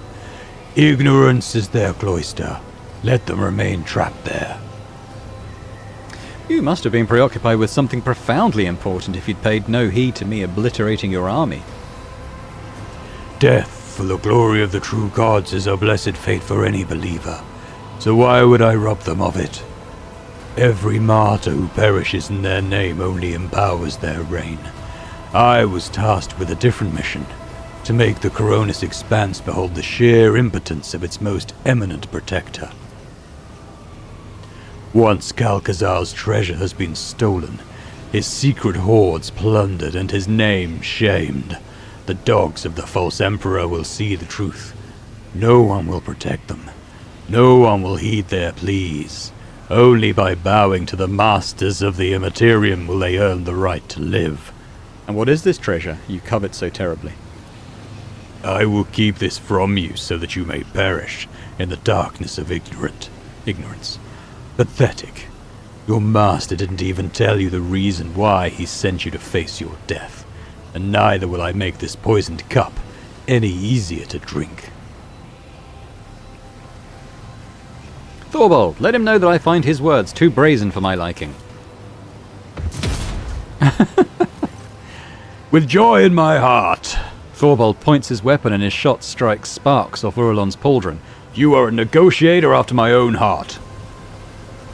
Ignorance is their cloister. Let them remain trapped there. You must have been preoccupied with something profoundly important if you'd paid no heed to me obliterating your army. Death for the glory of the true gods is a blessed fate for any believer, so why would I rob them of it? Every martyr who perishes in their name only empowers their reign. I was tasked with a different mission, to make the Coronis Expanse behold the sheer impotence of its most eminent protector. Once Calcazar's treasure has been stolen, his secret hoards plundered and his name shamed, the dogs of the false emperor will see the truth. No one will protect them. No one will heed their pleas. Only by bowing to the masters of the Immaterium will they earn the right to live. And what is this treasure you covet so terribly? I will keep this from you so that you may perish in the darkness of ignorance. Pathetic. Your master didn't even tell you the reason why he sent you to face your death, and neither will I make this poisoned cup any easier to drink. Thorbold, let him know that I find his words too brazen for my liking. With joy in my heart. Thorbold points his weapon and his shot strikes sparks off Urlon's pauldron. You are a negotiator after my own heart.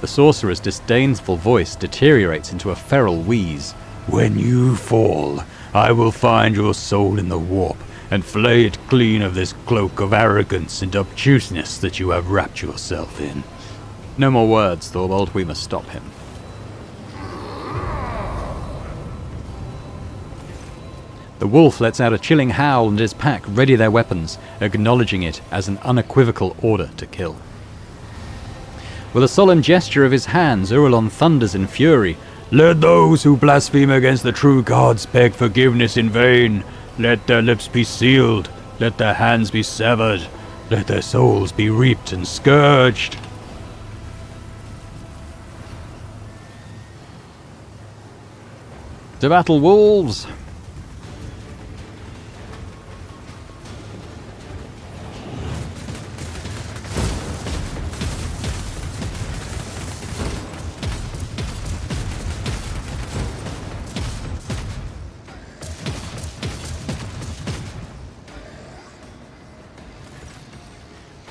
The sorcerer's disdainful voice deteriorates into a feral wheeze. When you fall, I will find your soul in the warp and flay it clean of this cloak of arrogance and obtuseness that you have wrapped yourself in. No more words, Thorbold. We must stop him. The wolf lets out a chilling howl and his pack ready their weapons, acknowledging it as an unequivocal order to kill. With a solemn gesture of his hands, Urlon thunders in fury. Let those who blaspheme against the true gods beg forgiveness in vain. Let their lips be sealed. Let their hands be severed. Let their souls be reaped and scourged. To battle, wolves!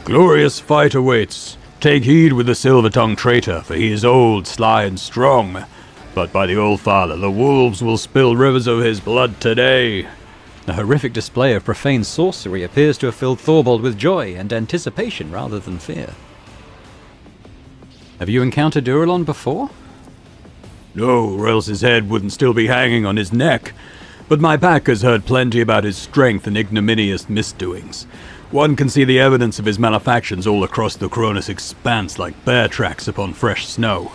glorious fight awaits. Take heed with the silver-tongued traitor, for he is old, sly, and strong. But by the All Father, the wolves will spill rivers of his blood today. A horrific display of profane sorcery appears to have filled Thorbold with joy and anticipation rather than fear. Have you encountered Duralon before? No, or else his head wouldn't still be hanging on his neck. But my pack has heard plenty about his strength and ignominious misdoings. One can see the evidence of his malefactions all across the Cronus expanse like bear tracks upon fresh snow.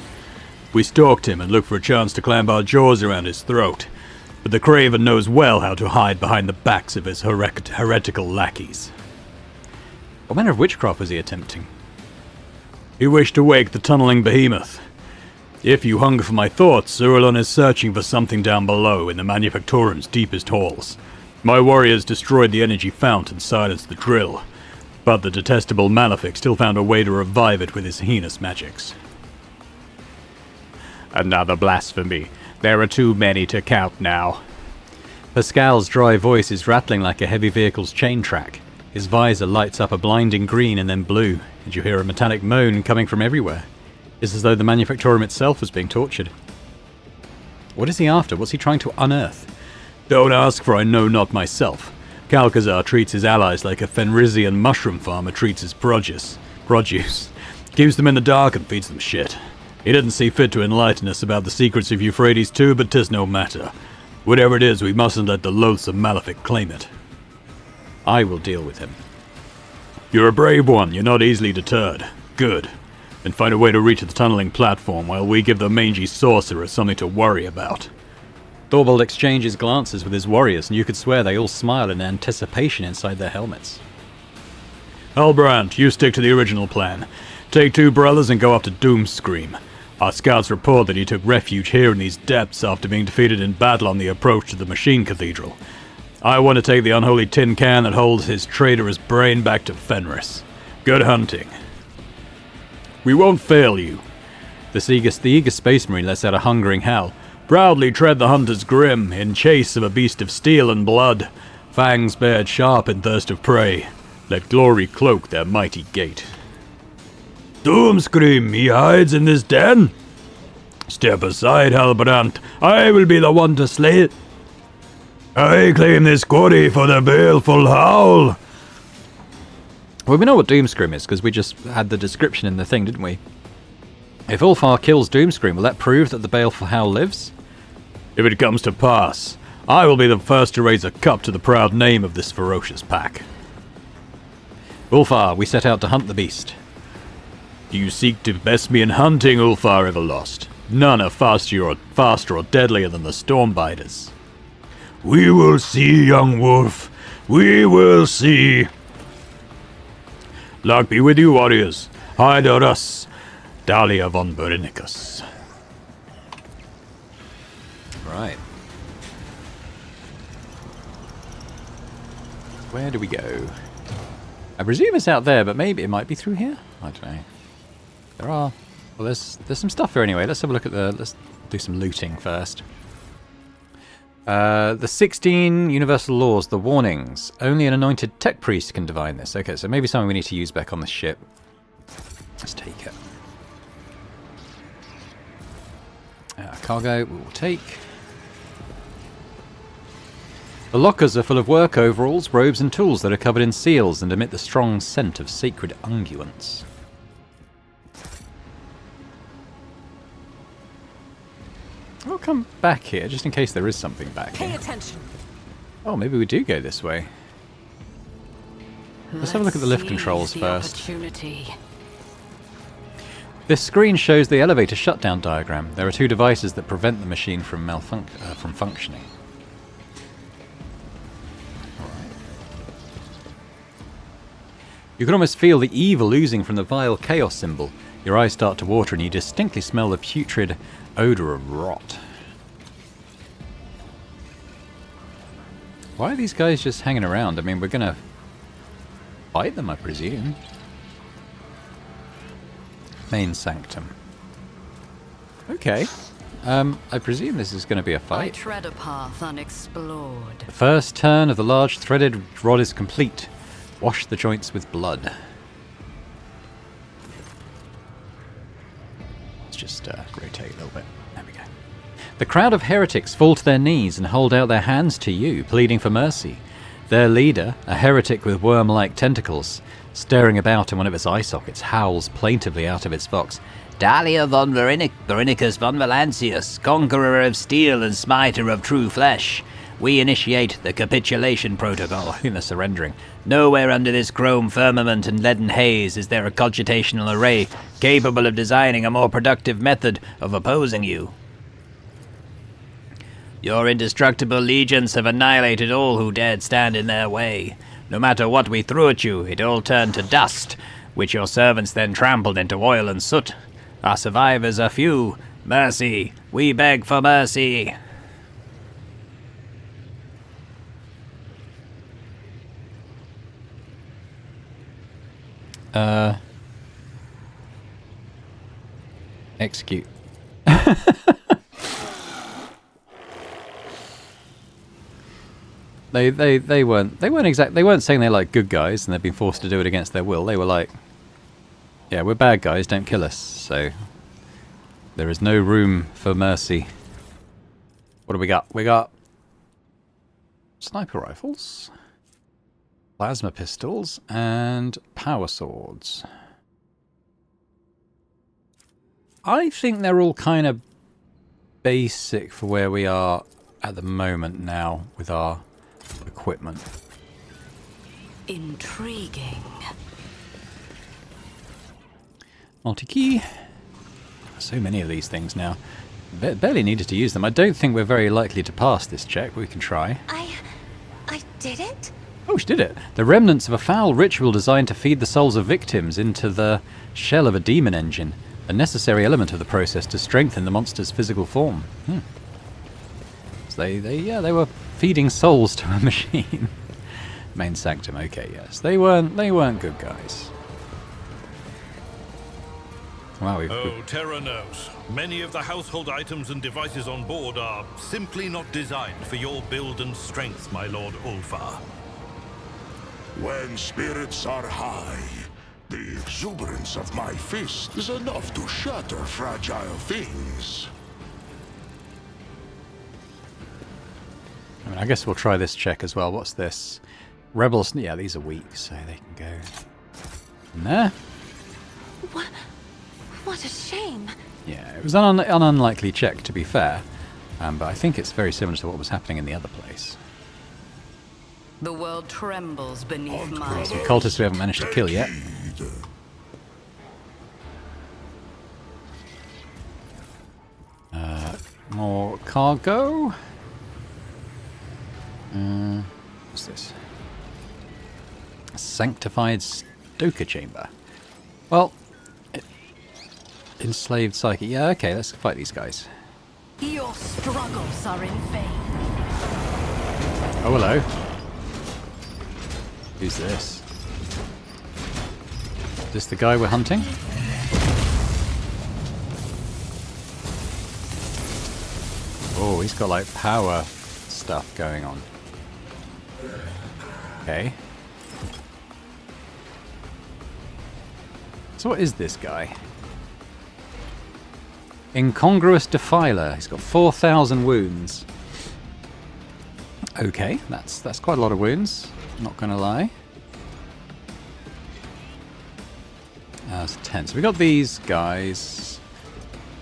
We stalked him and looked for a chance to clamp our jaws around his throat. But the Craven knows well how to hide behind the backs of his heretical lackeys. What manner of witchcraft was he attempting? He wished to wake the tunneling behemoth. If you hunger for my thoughts, Duralon is searching for something down below in the Manufactorum's deepest halls. My warriors destroyed the energy fount and silenced the drill, but the detestable Malefic still found a way to revive it with his heinous magics. Another blasphemy. There are too many to count now. Pascal's dry voice is rattling like a heavy vehicle's chain track. His visor lights up a blinding green and then blue, and you hear a metallic moan coming from everywhere. It's as though the Manufactorum itself was being tortured. What is he after? What's he trying to unearth? Don't ask, for I know not myself. Calcazar treats his allies like a Fenrisian mushroom farmer treats his produce. Keeps them in the dark and feeds them shit. He didn't see fit to enlighten us about the secrets of Euphrates too, but 'tis no matter. Whatever it is, we mustn't let the loathsome Malefic claim it. I will deal with him. You're a brave one, you're not easily deterred. Good. Then find a way to reach the tunneling platform while we give the mangy sorcerer something to worry about. Thorbold exchanges glances with his warriors, and you could swear they all smile in anticipation inside their helmets. Halbrand, you stick to the original plan. Take 2 brothers and go up to Doomscream. Our scouts report that he took refuge here in these depths after being defeated in battle on the approach to the Machine Cathedral. I want to take the unholy tin can that holds his traitorous brain back to Fenris. Good hunting. We won't fail you. The eager Space Marine lets out a hungering howl. Proudly tread the hunter's grim, in chase of a beast of steel and blood. Fangs bared sharp in thirst of prey. Let glory cloak their mighty gait. Doomscream, he hides in this den. Step aside, Halbrand. I will be the one to slay it. I claim this quarry for the baleful howl. Well, we know what Doomscream is, because we just had the description in the thing, didn't we? If Ulfar kills Doomscream, will that prove that the baleful howl lives? If it comes to pass, I will be the first to raise a cup to the proud name of this ferocious pack. Ulfar, we set out to hunt the beast. Do you seek to best me in hunting, Ulfar Everlost? None are faster or deadlier than the Stormbiters. We will see, young wolf. We will see. Luck be with you, warriors. Hide us, Dahlia von Berinicus. Right. Where do we go? I presume it's out there, but maybe it might be through here? I don't know. Well, there's some stuff here anyway. Let's have a look at let's do some looting first. The 16 universal laws, the warnings. Only an anointed tech priest can divine this. Okay, so maybe something we need to use back on the ship. Let's take it. Cargo we will take. The lockers are full of work overalls, robes and tools that are covered in seals and emit the strong scent of sacred unguents. We'll come back here, just in case there is something back here. Pay attention. Oh, maybe we do go this way. Let's have a look at the lift controls first. This screen shows the elevator shutdown diagram. There are 2 devices that prevent the machine from functioning. Alright. You can almost feel the evil oozing from the vile chaos symbol. Your eyes start to water and you distinctly smell the putrid odor of rot. Why are these guys just hanging around? I mean, we're gonna fight them, I presume. Main sanctum. Okay. I presume this is going to be a I fight. tread a path unexplored. The first turn of the large threaded rod is complete. Wash the joints with blood. just rotate a little bit. There we go. The crowd of heretics fall to their knees and hold out their hands to you, pleading for mercy. Their leader, a heretic with worm-like tentacles, staring about in one of its eye sockets, howls plaintively out of its box. Dalia von Verinicus von Valancius, conqueror of steel and smiter of true flesh. We initiate the capitulation protocol. I think they're surrendering. Nowhere under this chrome firmament and leaden haze is there a cogitational array capable of designing a more productive method of opposing you. Your indestructible legions have annihilated all who dared stand in their way. No matter what we threw at you, it all turned to dust, which your servants then trampled into oil and soot. Our survivors are few. Mercy. We beg for mercy. Execute. They weren't saying they're like good guys and they've been forced to do it against their will. They were like, yeah, we're bad guys, don't kill us. So there is no room for mercy. What do we got? We got sniper rifles, plasma pistols, and power swords. I think they're all kind of basic for where we are at the moment now with our equipment. Intriguing. Multi-key. So many of these things now. Barely needed to use them. I don't think we're very likely to pass this check, but we can try. I did it? Oh, she did it. The remnants of a foul ritual designed to feed the souls of victims into the shell of a demon engine. A necessary element of the process to strengthen the monster's physical form. So they were feeding souls to a machine. Main sanctum, okay, yes. They weren't good guys. Wow, Terra knows. Many of the household items and devices on board are simply not designed for your build and strength, my Lord Ulfar. When spirits are high, the exuberance of my fist is enough to shatter fragile things. I mean, I guess we'll try this check as well. What's this? Rebels, yeah, these are weak, so they can go in there. What a shame. Yeah, it was an unlikely check, to be fair. But I think it's very similar to what was happening in the other place. The world trembles beneath my... Some cultists we haven't managed to kill yet. More cargo. What's this? A sanctified stoker chamber. Well, enslaved psyche. Yeah, okay, let's fight these guys. Your struggles are in vain. Oh, hello. Who's this? Is this the guy we're hunting? Oh, he's got like power stuff going on. Okay. So what is this guy? Incongruous Defiler. He's got 4,000 wounds. Okay, that's quite a lot of wounds. Not gonna lie. That's 10. So we got these guys.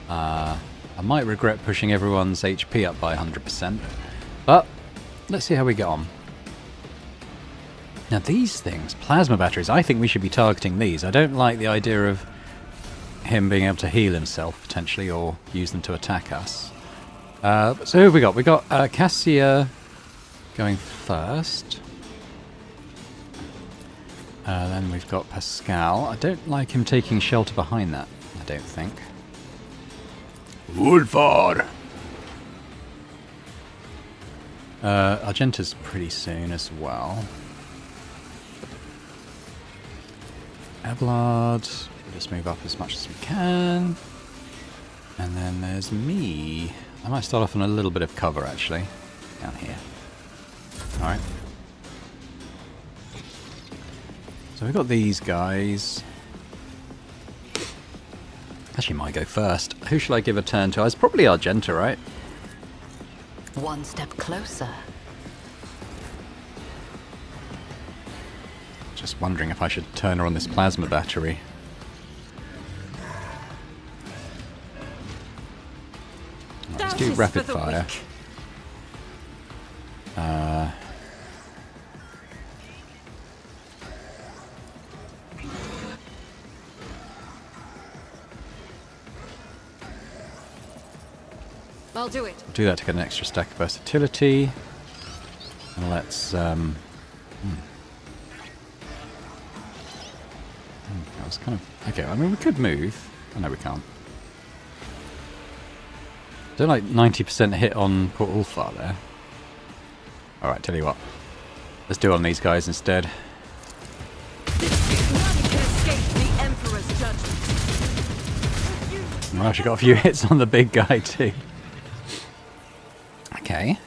I might regret pushing everyone's HP up by 100%, but let's see how we get on. Now these things, plasma batteries, I think we should be targeting these. I don't like the idea of him being able to heal himself, potentially, or use them to attack us. So who have we got? We got Cassia going first. Then we've got Pascal. I don't like him taking shelter behind that, I don't think. Ulfar! Argenta's pretty soon as well. Abelard, we'll just move up as much as we can. And then there's me. I might start off on a little bit of cover, actually. Down here. Alright. So we've got these guys. Actually, might go first. Who should I give a turn to? It's probably Argenta, right? One step closer. Just wondering if I should turn her on this plasma battery. Right, let's do rapid fire. I'll do it. Do that to get an extra stack of versatility. And let's that was kind of okay. I mean, we could move. Oh, no, we can't. Don't like 90% hit on poor Ulfar there. All right, tell you what. Let's do it on these guys instead. None can escape the Emperor's judgment. I've actually got a few hits on the big guy too. Okay.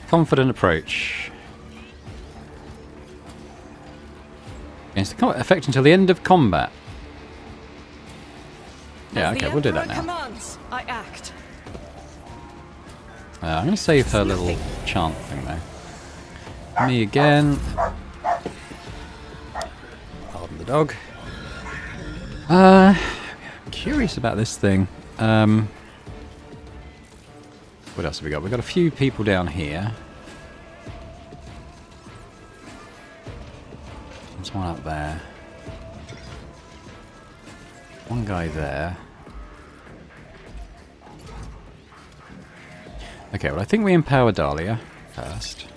Confident approach. It's the effect until the end of combat. Yeah, okay, we'll do that now. Commands, I act. I'm going to save her little chant thing though. Me again. Pardon the dog. I'm curious about this thing. What else have we got? We've got a few people down here. There's one up there. One guy there. Okay, well I think we empower Dahlia first.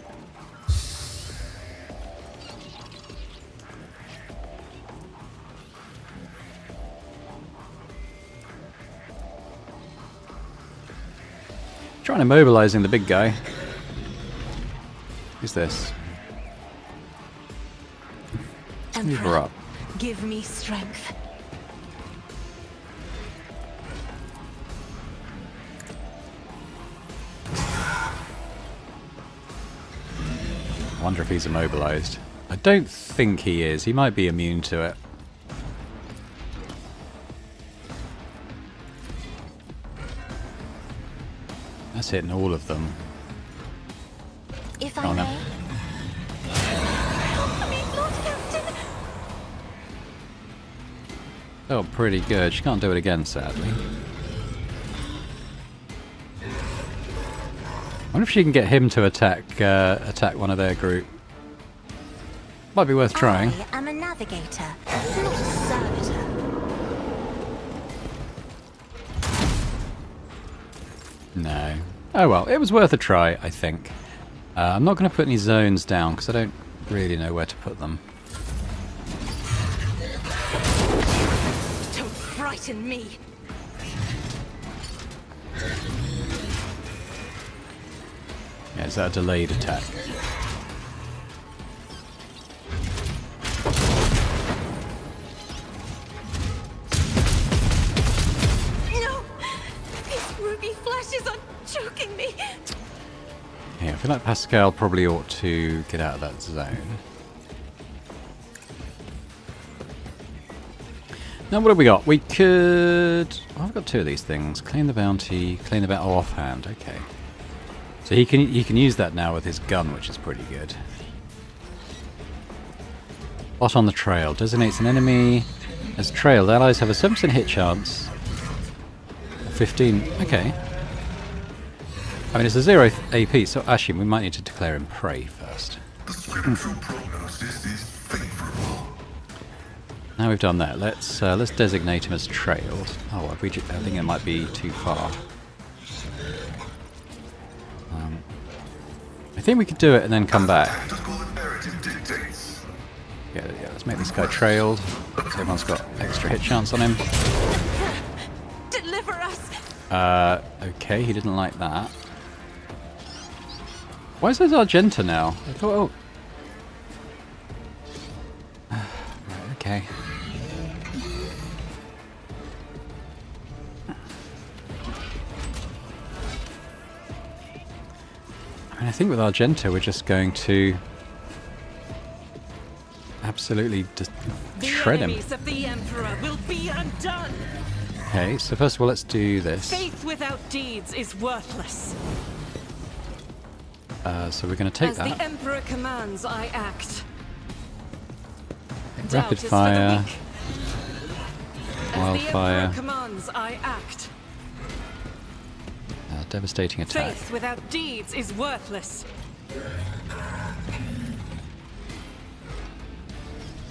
Trying to mobilizing the big guy. Who's this? Let's move her up. Give me strength. I wonder if he's immobilized. I don't think he is. He might be immune to it. That's hitting all of them. If Oh, I no. may. I mean, Lord Captain. Oh, pretty good. She can't do it again, sadly. I wonder if she can get him to attack one of their group. Might be worth trying. I am a navigator, not a servitor. No. Oh well, it was worth a try, I think. I'm not going to put any zones down because I don't really know where to put them. Don't frighten me. Yeah, is that a delayed attack? No! These ruby flashes are choking me. Yeah, I feel like Pascal probably ought to get out of that zone. Now what have we got? We could... Oh, I've got two of these things. Claim the bounty, claim the battle offhand. Okay. So he can use that now with his gun, which is pretty good. Spot on the trail. Designates an enemy as trailed. Allies have a 7% hit chance. 15. Okay. I mean, it's a 0 AP, so actually we might need to declare him prey first. The spiritual prognosis is favorable. Now we've done that, let's designate him as trailed. Oh, I think it might be too far. I think we could do it and then come back. Yeah, let's make this guy trailed. So everyone's got extra hit chance on him. Deliver us. Okay, he didn't like that. Why is there Argenta now? I thought, oh. Right, okay. I mean, I think with Argenta we're just going to absolutely just The shred him. enemies of the Emperor will be undone. Okay, so first of all, let's do this. Faith without deeds is worthless. So we're going to take As that. the Emperor commands, I act. Rapid Doubt is for the fire. weak. As Wildfire. the Emperor commands, I act. Devastating attack. Faith without deeds is worthless.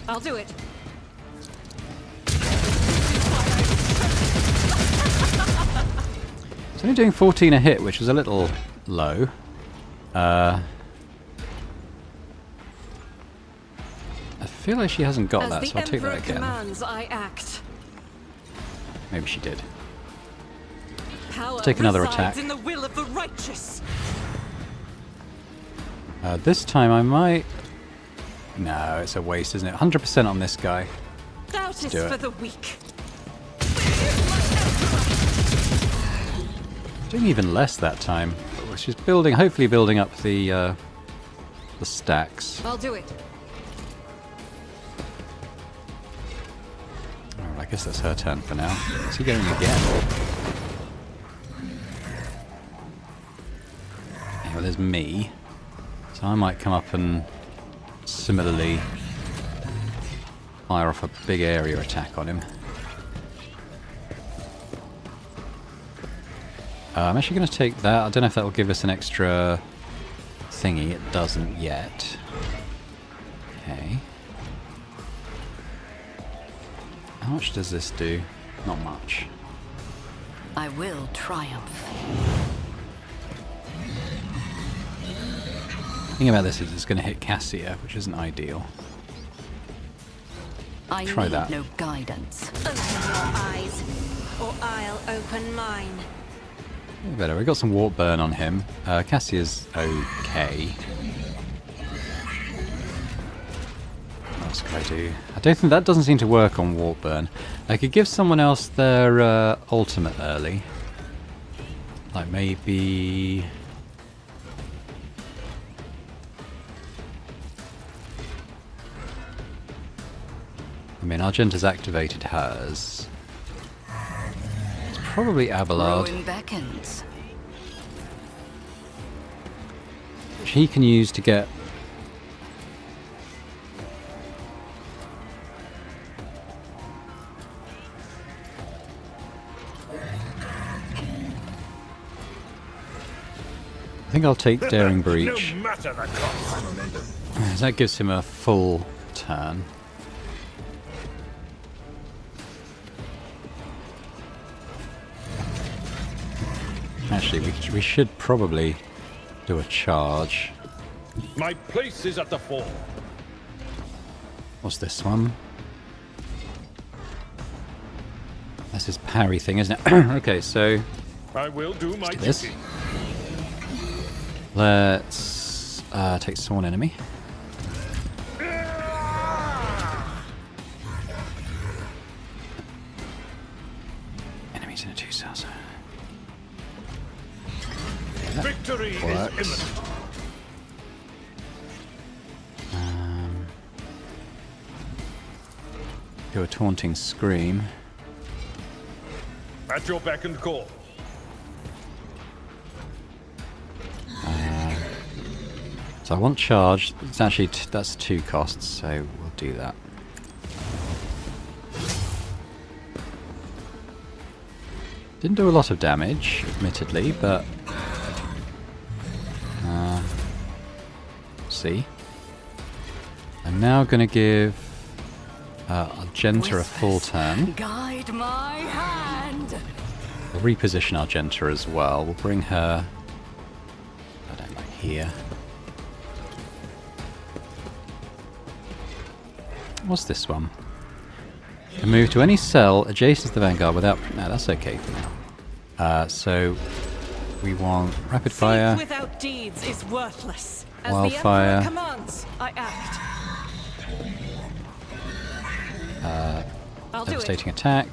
I'll do it. It's only doing 14 a hit, which is a little low. I feel like she hasn't got As that, the so I'll take Emperor that again. commands, I act. Maybe she did. Power take another resides attack. in the will of the righteous. This time I might... No, it's a waste, isn't it? 100% on this guy. Doubt is do it. for the weak. Doing even less that time. She's building, hopefully building up the stacks. I'll do it. Oh, I guess that's her turn for now. Is he going again? Yeah, well, there's me. So I might come up and similarly fire off a big area attack on him. I'm actually going to take that. I don't know if that will give us an extra thingy. It doesn't yet. Okay. How much does this do? Not much. I will triumph. The thing about this is it's going to hit Cassia, which isn't ideal. I Try need that. no guidance. Open your eyes, or I'll open mine. Better. We got some warp burn on him. Cassia's okay. What else could I do? I don't think that doesn't seem to work on warp burn. I could give someone else their ultimate early. Like maybe... I mean, Argenta's activated hers. It's probably Abelard, Ruin beckons. which he can use to get... I think I'll take Daring Breach. No matter the cost. That gives him a full turn. Actually, we should probably do a charge. My place is at the fore. What's this one? That's his parry thing, isn't it? Okay, so I will do my this. duty. Let's take Sworn Enemy. Enemies in a 2-star zone. Victory works. is imminent. Do a Taunting Scream. At your beck and call. So I want charge. It's actually that's 2 costs, so we'll do that. Didn't do a lot of damage, admittedly, but see. I'm now going to give Argenta a full turn. Guide my hand. We'll reposition Argenta as well. We'll bring her, I don't know, here. What's this one? Can move to any cell adjacent to the Vanguard without... No, that's okay for now. So we want rapid fire. Faith without deeds is worthless. As Wildfire. the Emperor commands, I act. I'll do it. Devastating attack.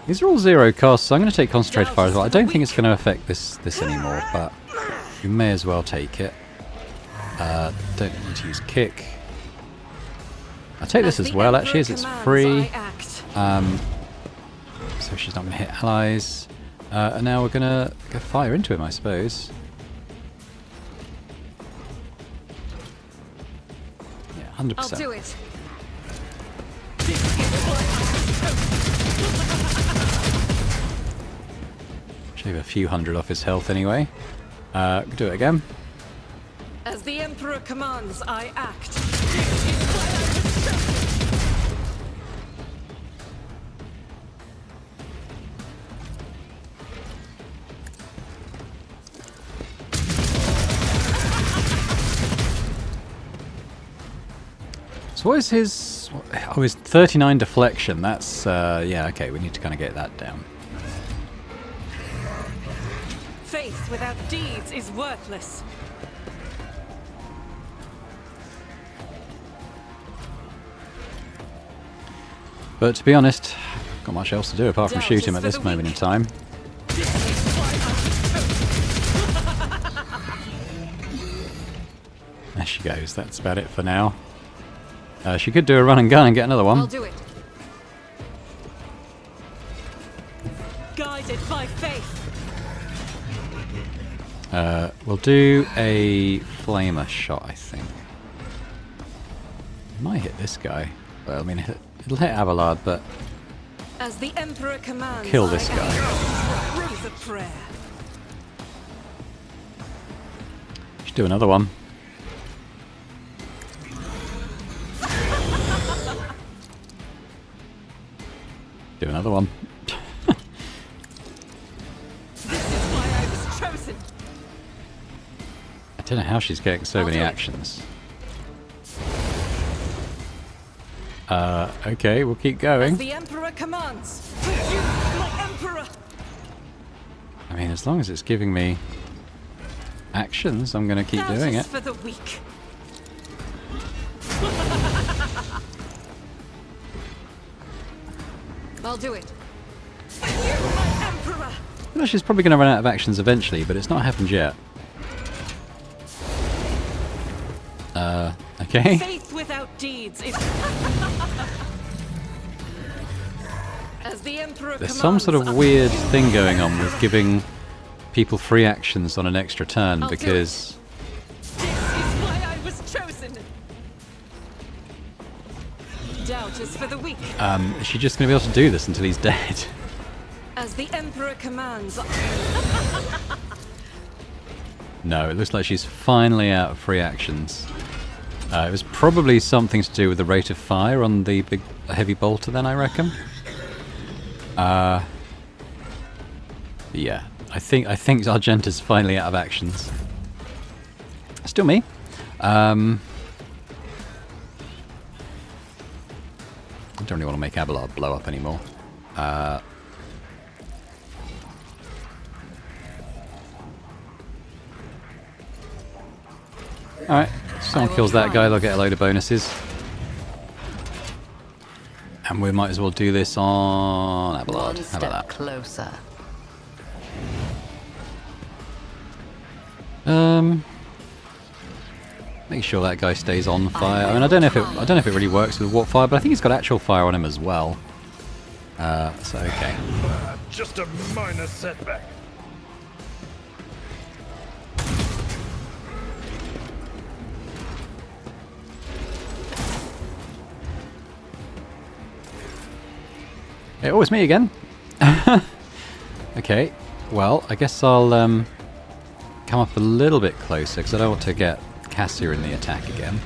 These are all 0 costs, so I'm going to take Concentrated Fire as well. I don't think it's going to affect this anymore, but we may as well take it. Don't need to use kick. I'll take this as well, actually, as it's free. So she's not going to hit allies. And now we're going to go fire into him, I suppose. Yeah, 100%. I'll do it. Shave a few hundred off his health anyway. Do it again. As the Emperor commands, I act. So what is his... Oh, his 39 deflection. That's... yeah, okay, we need to kind of get that down. Faith without deeds is worthless. But to be honest, not much else to do apart from shoot him at this moment in time. There she goes, that's about it for now. She could do a run and gun and get another one. I'll do it. Guided by faith. We'll do a flamer shot, I think. Might hit this guy. Well, I mean, it'll hit Abelard, but As the Emperor commands, kill this guy. Raise a prayer. Should do another one. Do another one. This is why I was chosen. I don't know how she's getting so many do it. actions. Okay, we'll keep going. As the Emperor commands. For you, my Emperor. I mean, as long as it's giving me actions, I'm going to keep doing it. For the weak. I'll do it. For you, my Emperor. Well, she's probably going to run out of actions eventually, but it's not happened yet. Okay. Faith without deeds is. As the Emperor There's some sort of commands, weird thing going on with giving people free actions on an extra turn I'll do because... This is why I was chosen. Doubt is for the weak. Is she just going to be able to do this until he's dead? As the Emperor commands. No, it looks like she's finally out of free actions. It was probably something to do with the rate of fire on the big heavy bolter then, I reckon. Yeah, I think Argenta's finally out of actions. Still me. I don't really want to make Abelard blow up anymore. Alright, if someone kills that guy, they'll get a load of bonuses. And we might as well do this on Abelard. One How step about that? closer. Make sure that guy stays on fire. I mean, I don't know if it really works with warp fire, but I think he's got actual fire on him as well. So okay. Just a minor setback. Hey, oh, it's me again. Okay, well, I guess I'll come up a little bit closer because I don't want to get Cassia in the attack again.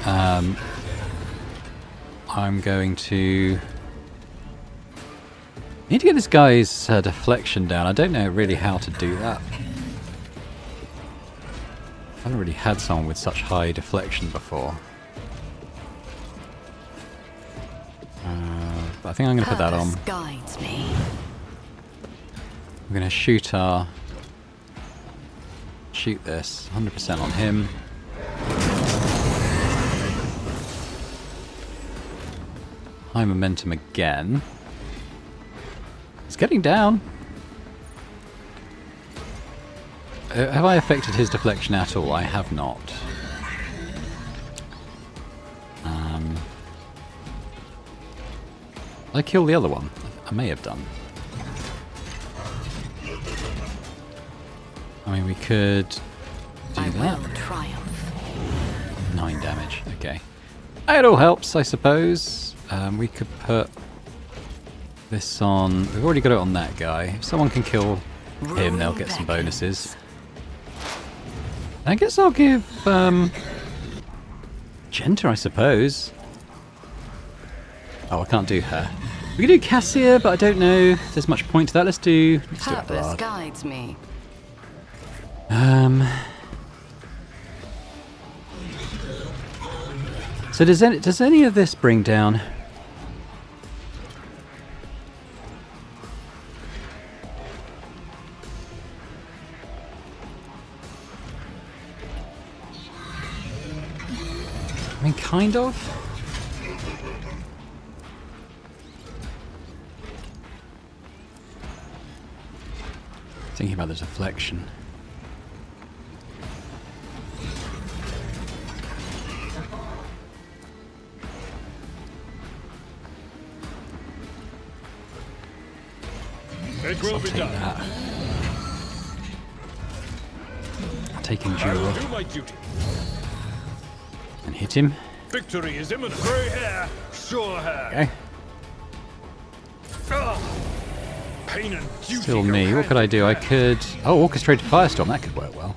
I'm going to need to get this guy's deflection down. I don't know really how to do that. I haven't really had someone with such high deflection before. But I think I'm going to put that on. Purpose guides me. We're going to shoot this 100% on him. High momentum again. It's getting down. have I affected his deflection at all? I have not. Did I kill the other one? I may have done. I mean, we could do I that. will triumph. 9 damage. Okay. It all helps, I suppose. We could put this on. We've already got it on that guy. If someone can kill him, they'll get some bonuses. I guess I'll give Genta, I suppose. Oh, I can't do her. We could do Cassia, but I don't know if there's much point to that. Let's do Purpose Abelard. guides me. So does any of this bring down? I mean, kind of. Thinking about the deflection. It will be Take done. that. Take Endure Do my duty. and hit him. Victory is imminent. Grey hair, sure hair. Okay. Pain and duty. Still go me. What hand could I in do? I hand. could... Oh, Orchestrated Firestorm. That could work well.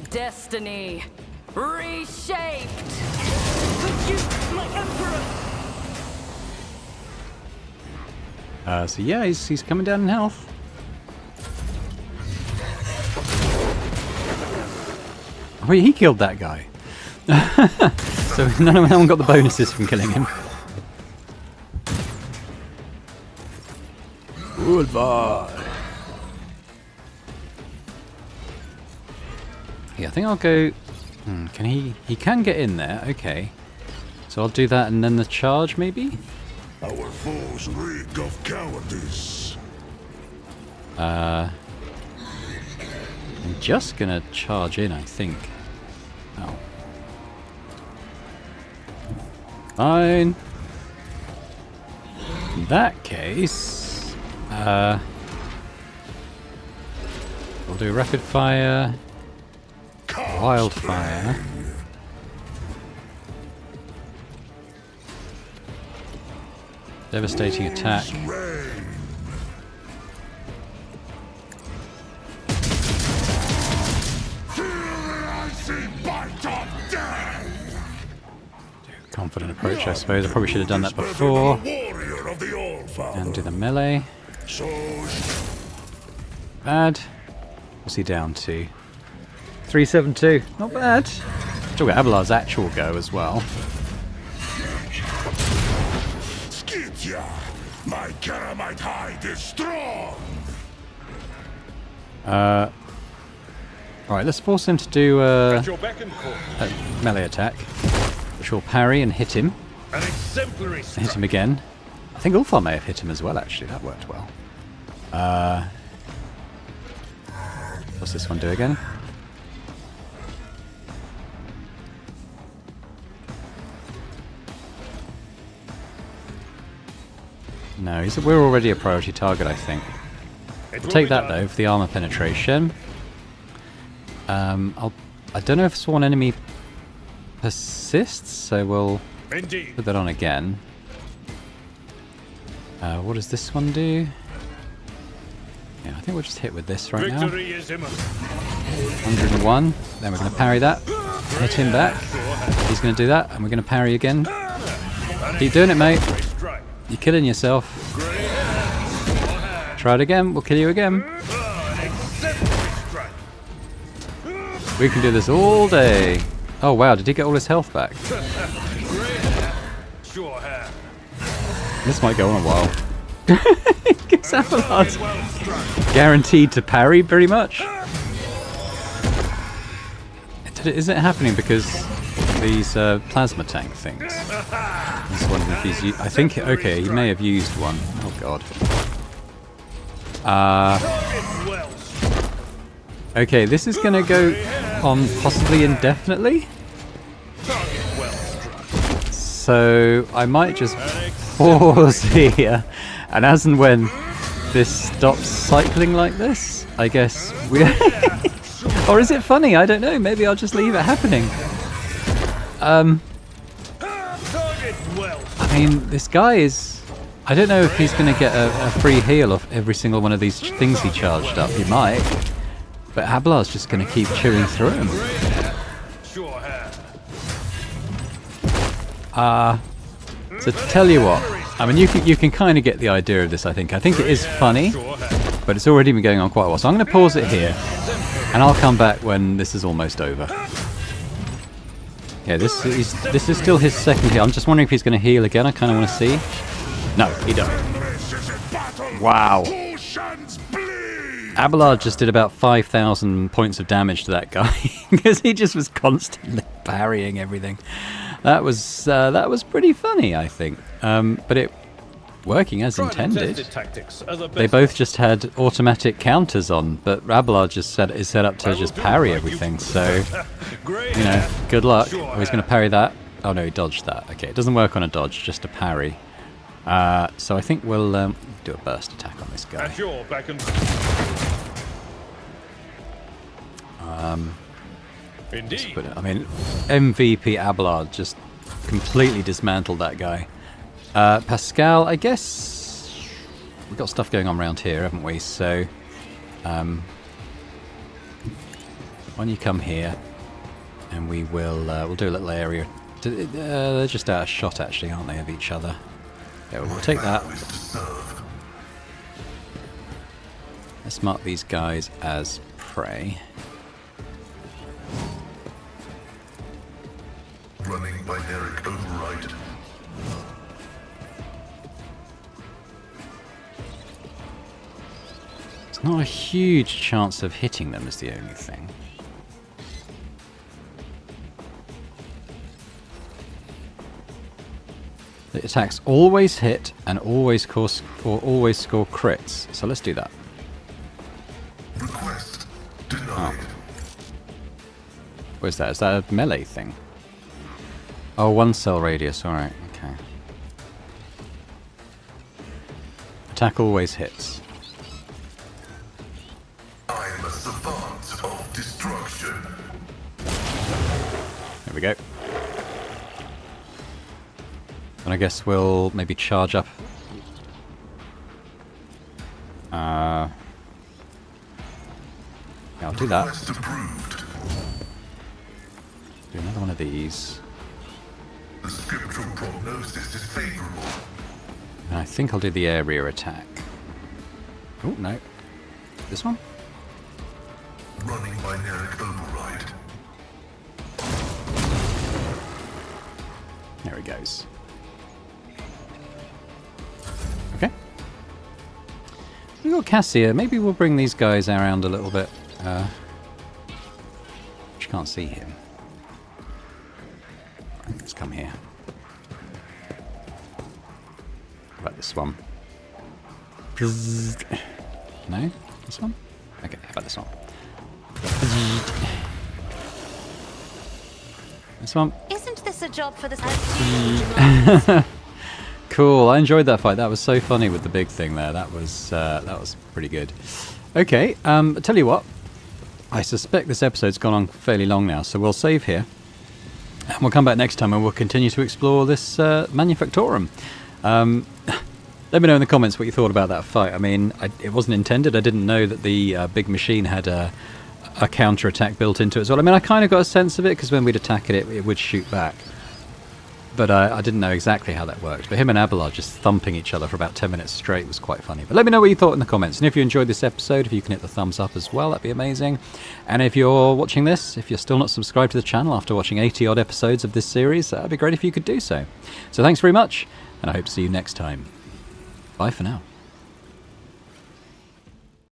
Destiny reshaped. With you, my emperor. So yeah, he's coming down in health. Oh, he killed that guy. So no one got the bonuses from killing him. Goodbye. Yeah, I think I'll go... can he... He can get in there, okay. So I'll do that and then the charge, maybe? Our foes reek of cowardice. I'm just gonna charge in, I think. Oh. Fine. In that case... we'll do rapid fire... Wildfire. Devastating attack. Rain. Feel the icy bite of death. Confident approach, I suppose. I probably should have done that before. Warrior of the All-Father. And do the melee. So Bad. What's he down to? 372. Not bad. Still got Abelard's actual go as well. Skidya, my Karamite hide is strong. Right, let's force him to do At your beck and call. a melee attack, which will parry and hit him. An exemplary And hit strike. him again. I think Ulfar may have hit him as well, actually. That worked well. What's this one do again? No, we're already a priority target, I think. It We'll will take be that done. though for the armor penetration. I don't know if sworn enemy persists, so we'll Indeed. put that on again. What does this one do? Yeah, I think we'll just hit with this right now. Victory is imminent. 101. Then we're going to parry that. Hit him back. He's going to do that, and we're going to parry again. Keep doing it, mate. Strike. You're killing yourself. Try it again. We'll kill you again. An exemplary strike. We can do this all day. Oh wow, did he get all his health back? Sure hair. This might go on a while. Gets Abelard Well struck. guaranteed to parry, pretty much. Is it happening because these plasma tank things? I just wondering if he's. I think. Okay, he may have used one. Oh god. Well struck. Okay, this is going to go on possibly indefinitely. So I might just pause here, and as and when this stops cycling like this, I guess we... Or is it funny? I don't know. Maybe I'll just leave it happening. I mean, this guy is... I don't know if he's going to get a free heal off every single one of these things he charged up. He might. But Abelard's just going to keep chewing through him. So to tell you what, I mean, you can kind of get the idea of this, I think. I think it is funny, but it's already been going on quite a while. So I'm going to pause it here, and I'll come back when this is almost over. Yeah, this is still his second heal. I'm just wondering if he's going to heal again. I kind of want to see. No, he doesn't. Wow. Abelard just did about 5,000 points of damage to that guy because he just was constantly parrying everything. That was pretty funny, I think. But it working as intended. They both just had automatic counters on, but Abelard just is set up to just parry everything. So, you know, good luck. Oh, he's going to parry that. Oh no, he dodged that. Okay, it doesn't work on a dodge, just a parry. So I think we'll do a burst attack on this guy. Indeed. But I mean, MVP Abelard just completely dismantled that guy. Pascal, I guess we've got stuff going on around here, haven't we? So, why don't you come here, and we'll do a little area. They're just out of shot, actually, aren't they, of each other? Yeah, we'll take that. Let's mark these guys as prey. Running binary override. It's not a huge chance of hitting them is the only thing. The attacks always hit and always score crits. So let's do that. Request denied. What is that? Is that a melee thing? Oh, 1 cell radius. Alright, okay. Attack always hits. I am a savant of destruction. There we go. And I guess we'll maybe charge up. Yeah, I'll do that. Request approved. Do another one of these. The scriptural prognosis is favorable. And I think I'll do the area attack. Oh, no. This one? Running binary override. There he goes. Okay. We've got Cassia. Maybe we'll bring these guys around a little bit. You can't see him. Let's come here. How about this one? No? This one? Okay, how about this one? This one? Isn't this a job for the... Cool, I enjoyed that fight. That was so funny with the big thing there. That was pretty good. Okay, I tell you what. I suspect this episode's gone on fairly long now, so we'll save here. And we'll come back next time and we'll continue to explore this Manufactorum. Let me know in the comments what you thought about that fight. I mean, it wasn't intended. I didn't know that the big machine had a counter-attack built into it as well. I mean, I kind of got a sense of it, because when we'd attack it, it would shoot back. But I didn't know exactly how that worked. But him and Abelard just thumping each other for about 10 minutes straight was quite funny. But let me know what you thought in the comments. And if you enjoyed this episode, if you can hit the thumbs up as well, that'd be amazing. And if you're watching this, if you're still not subscribed to the channel after watching 80-odd episodes of this series, that'd be great if you could do so. So thanks very much, and I hope to see you next time. Bye for now.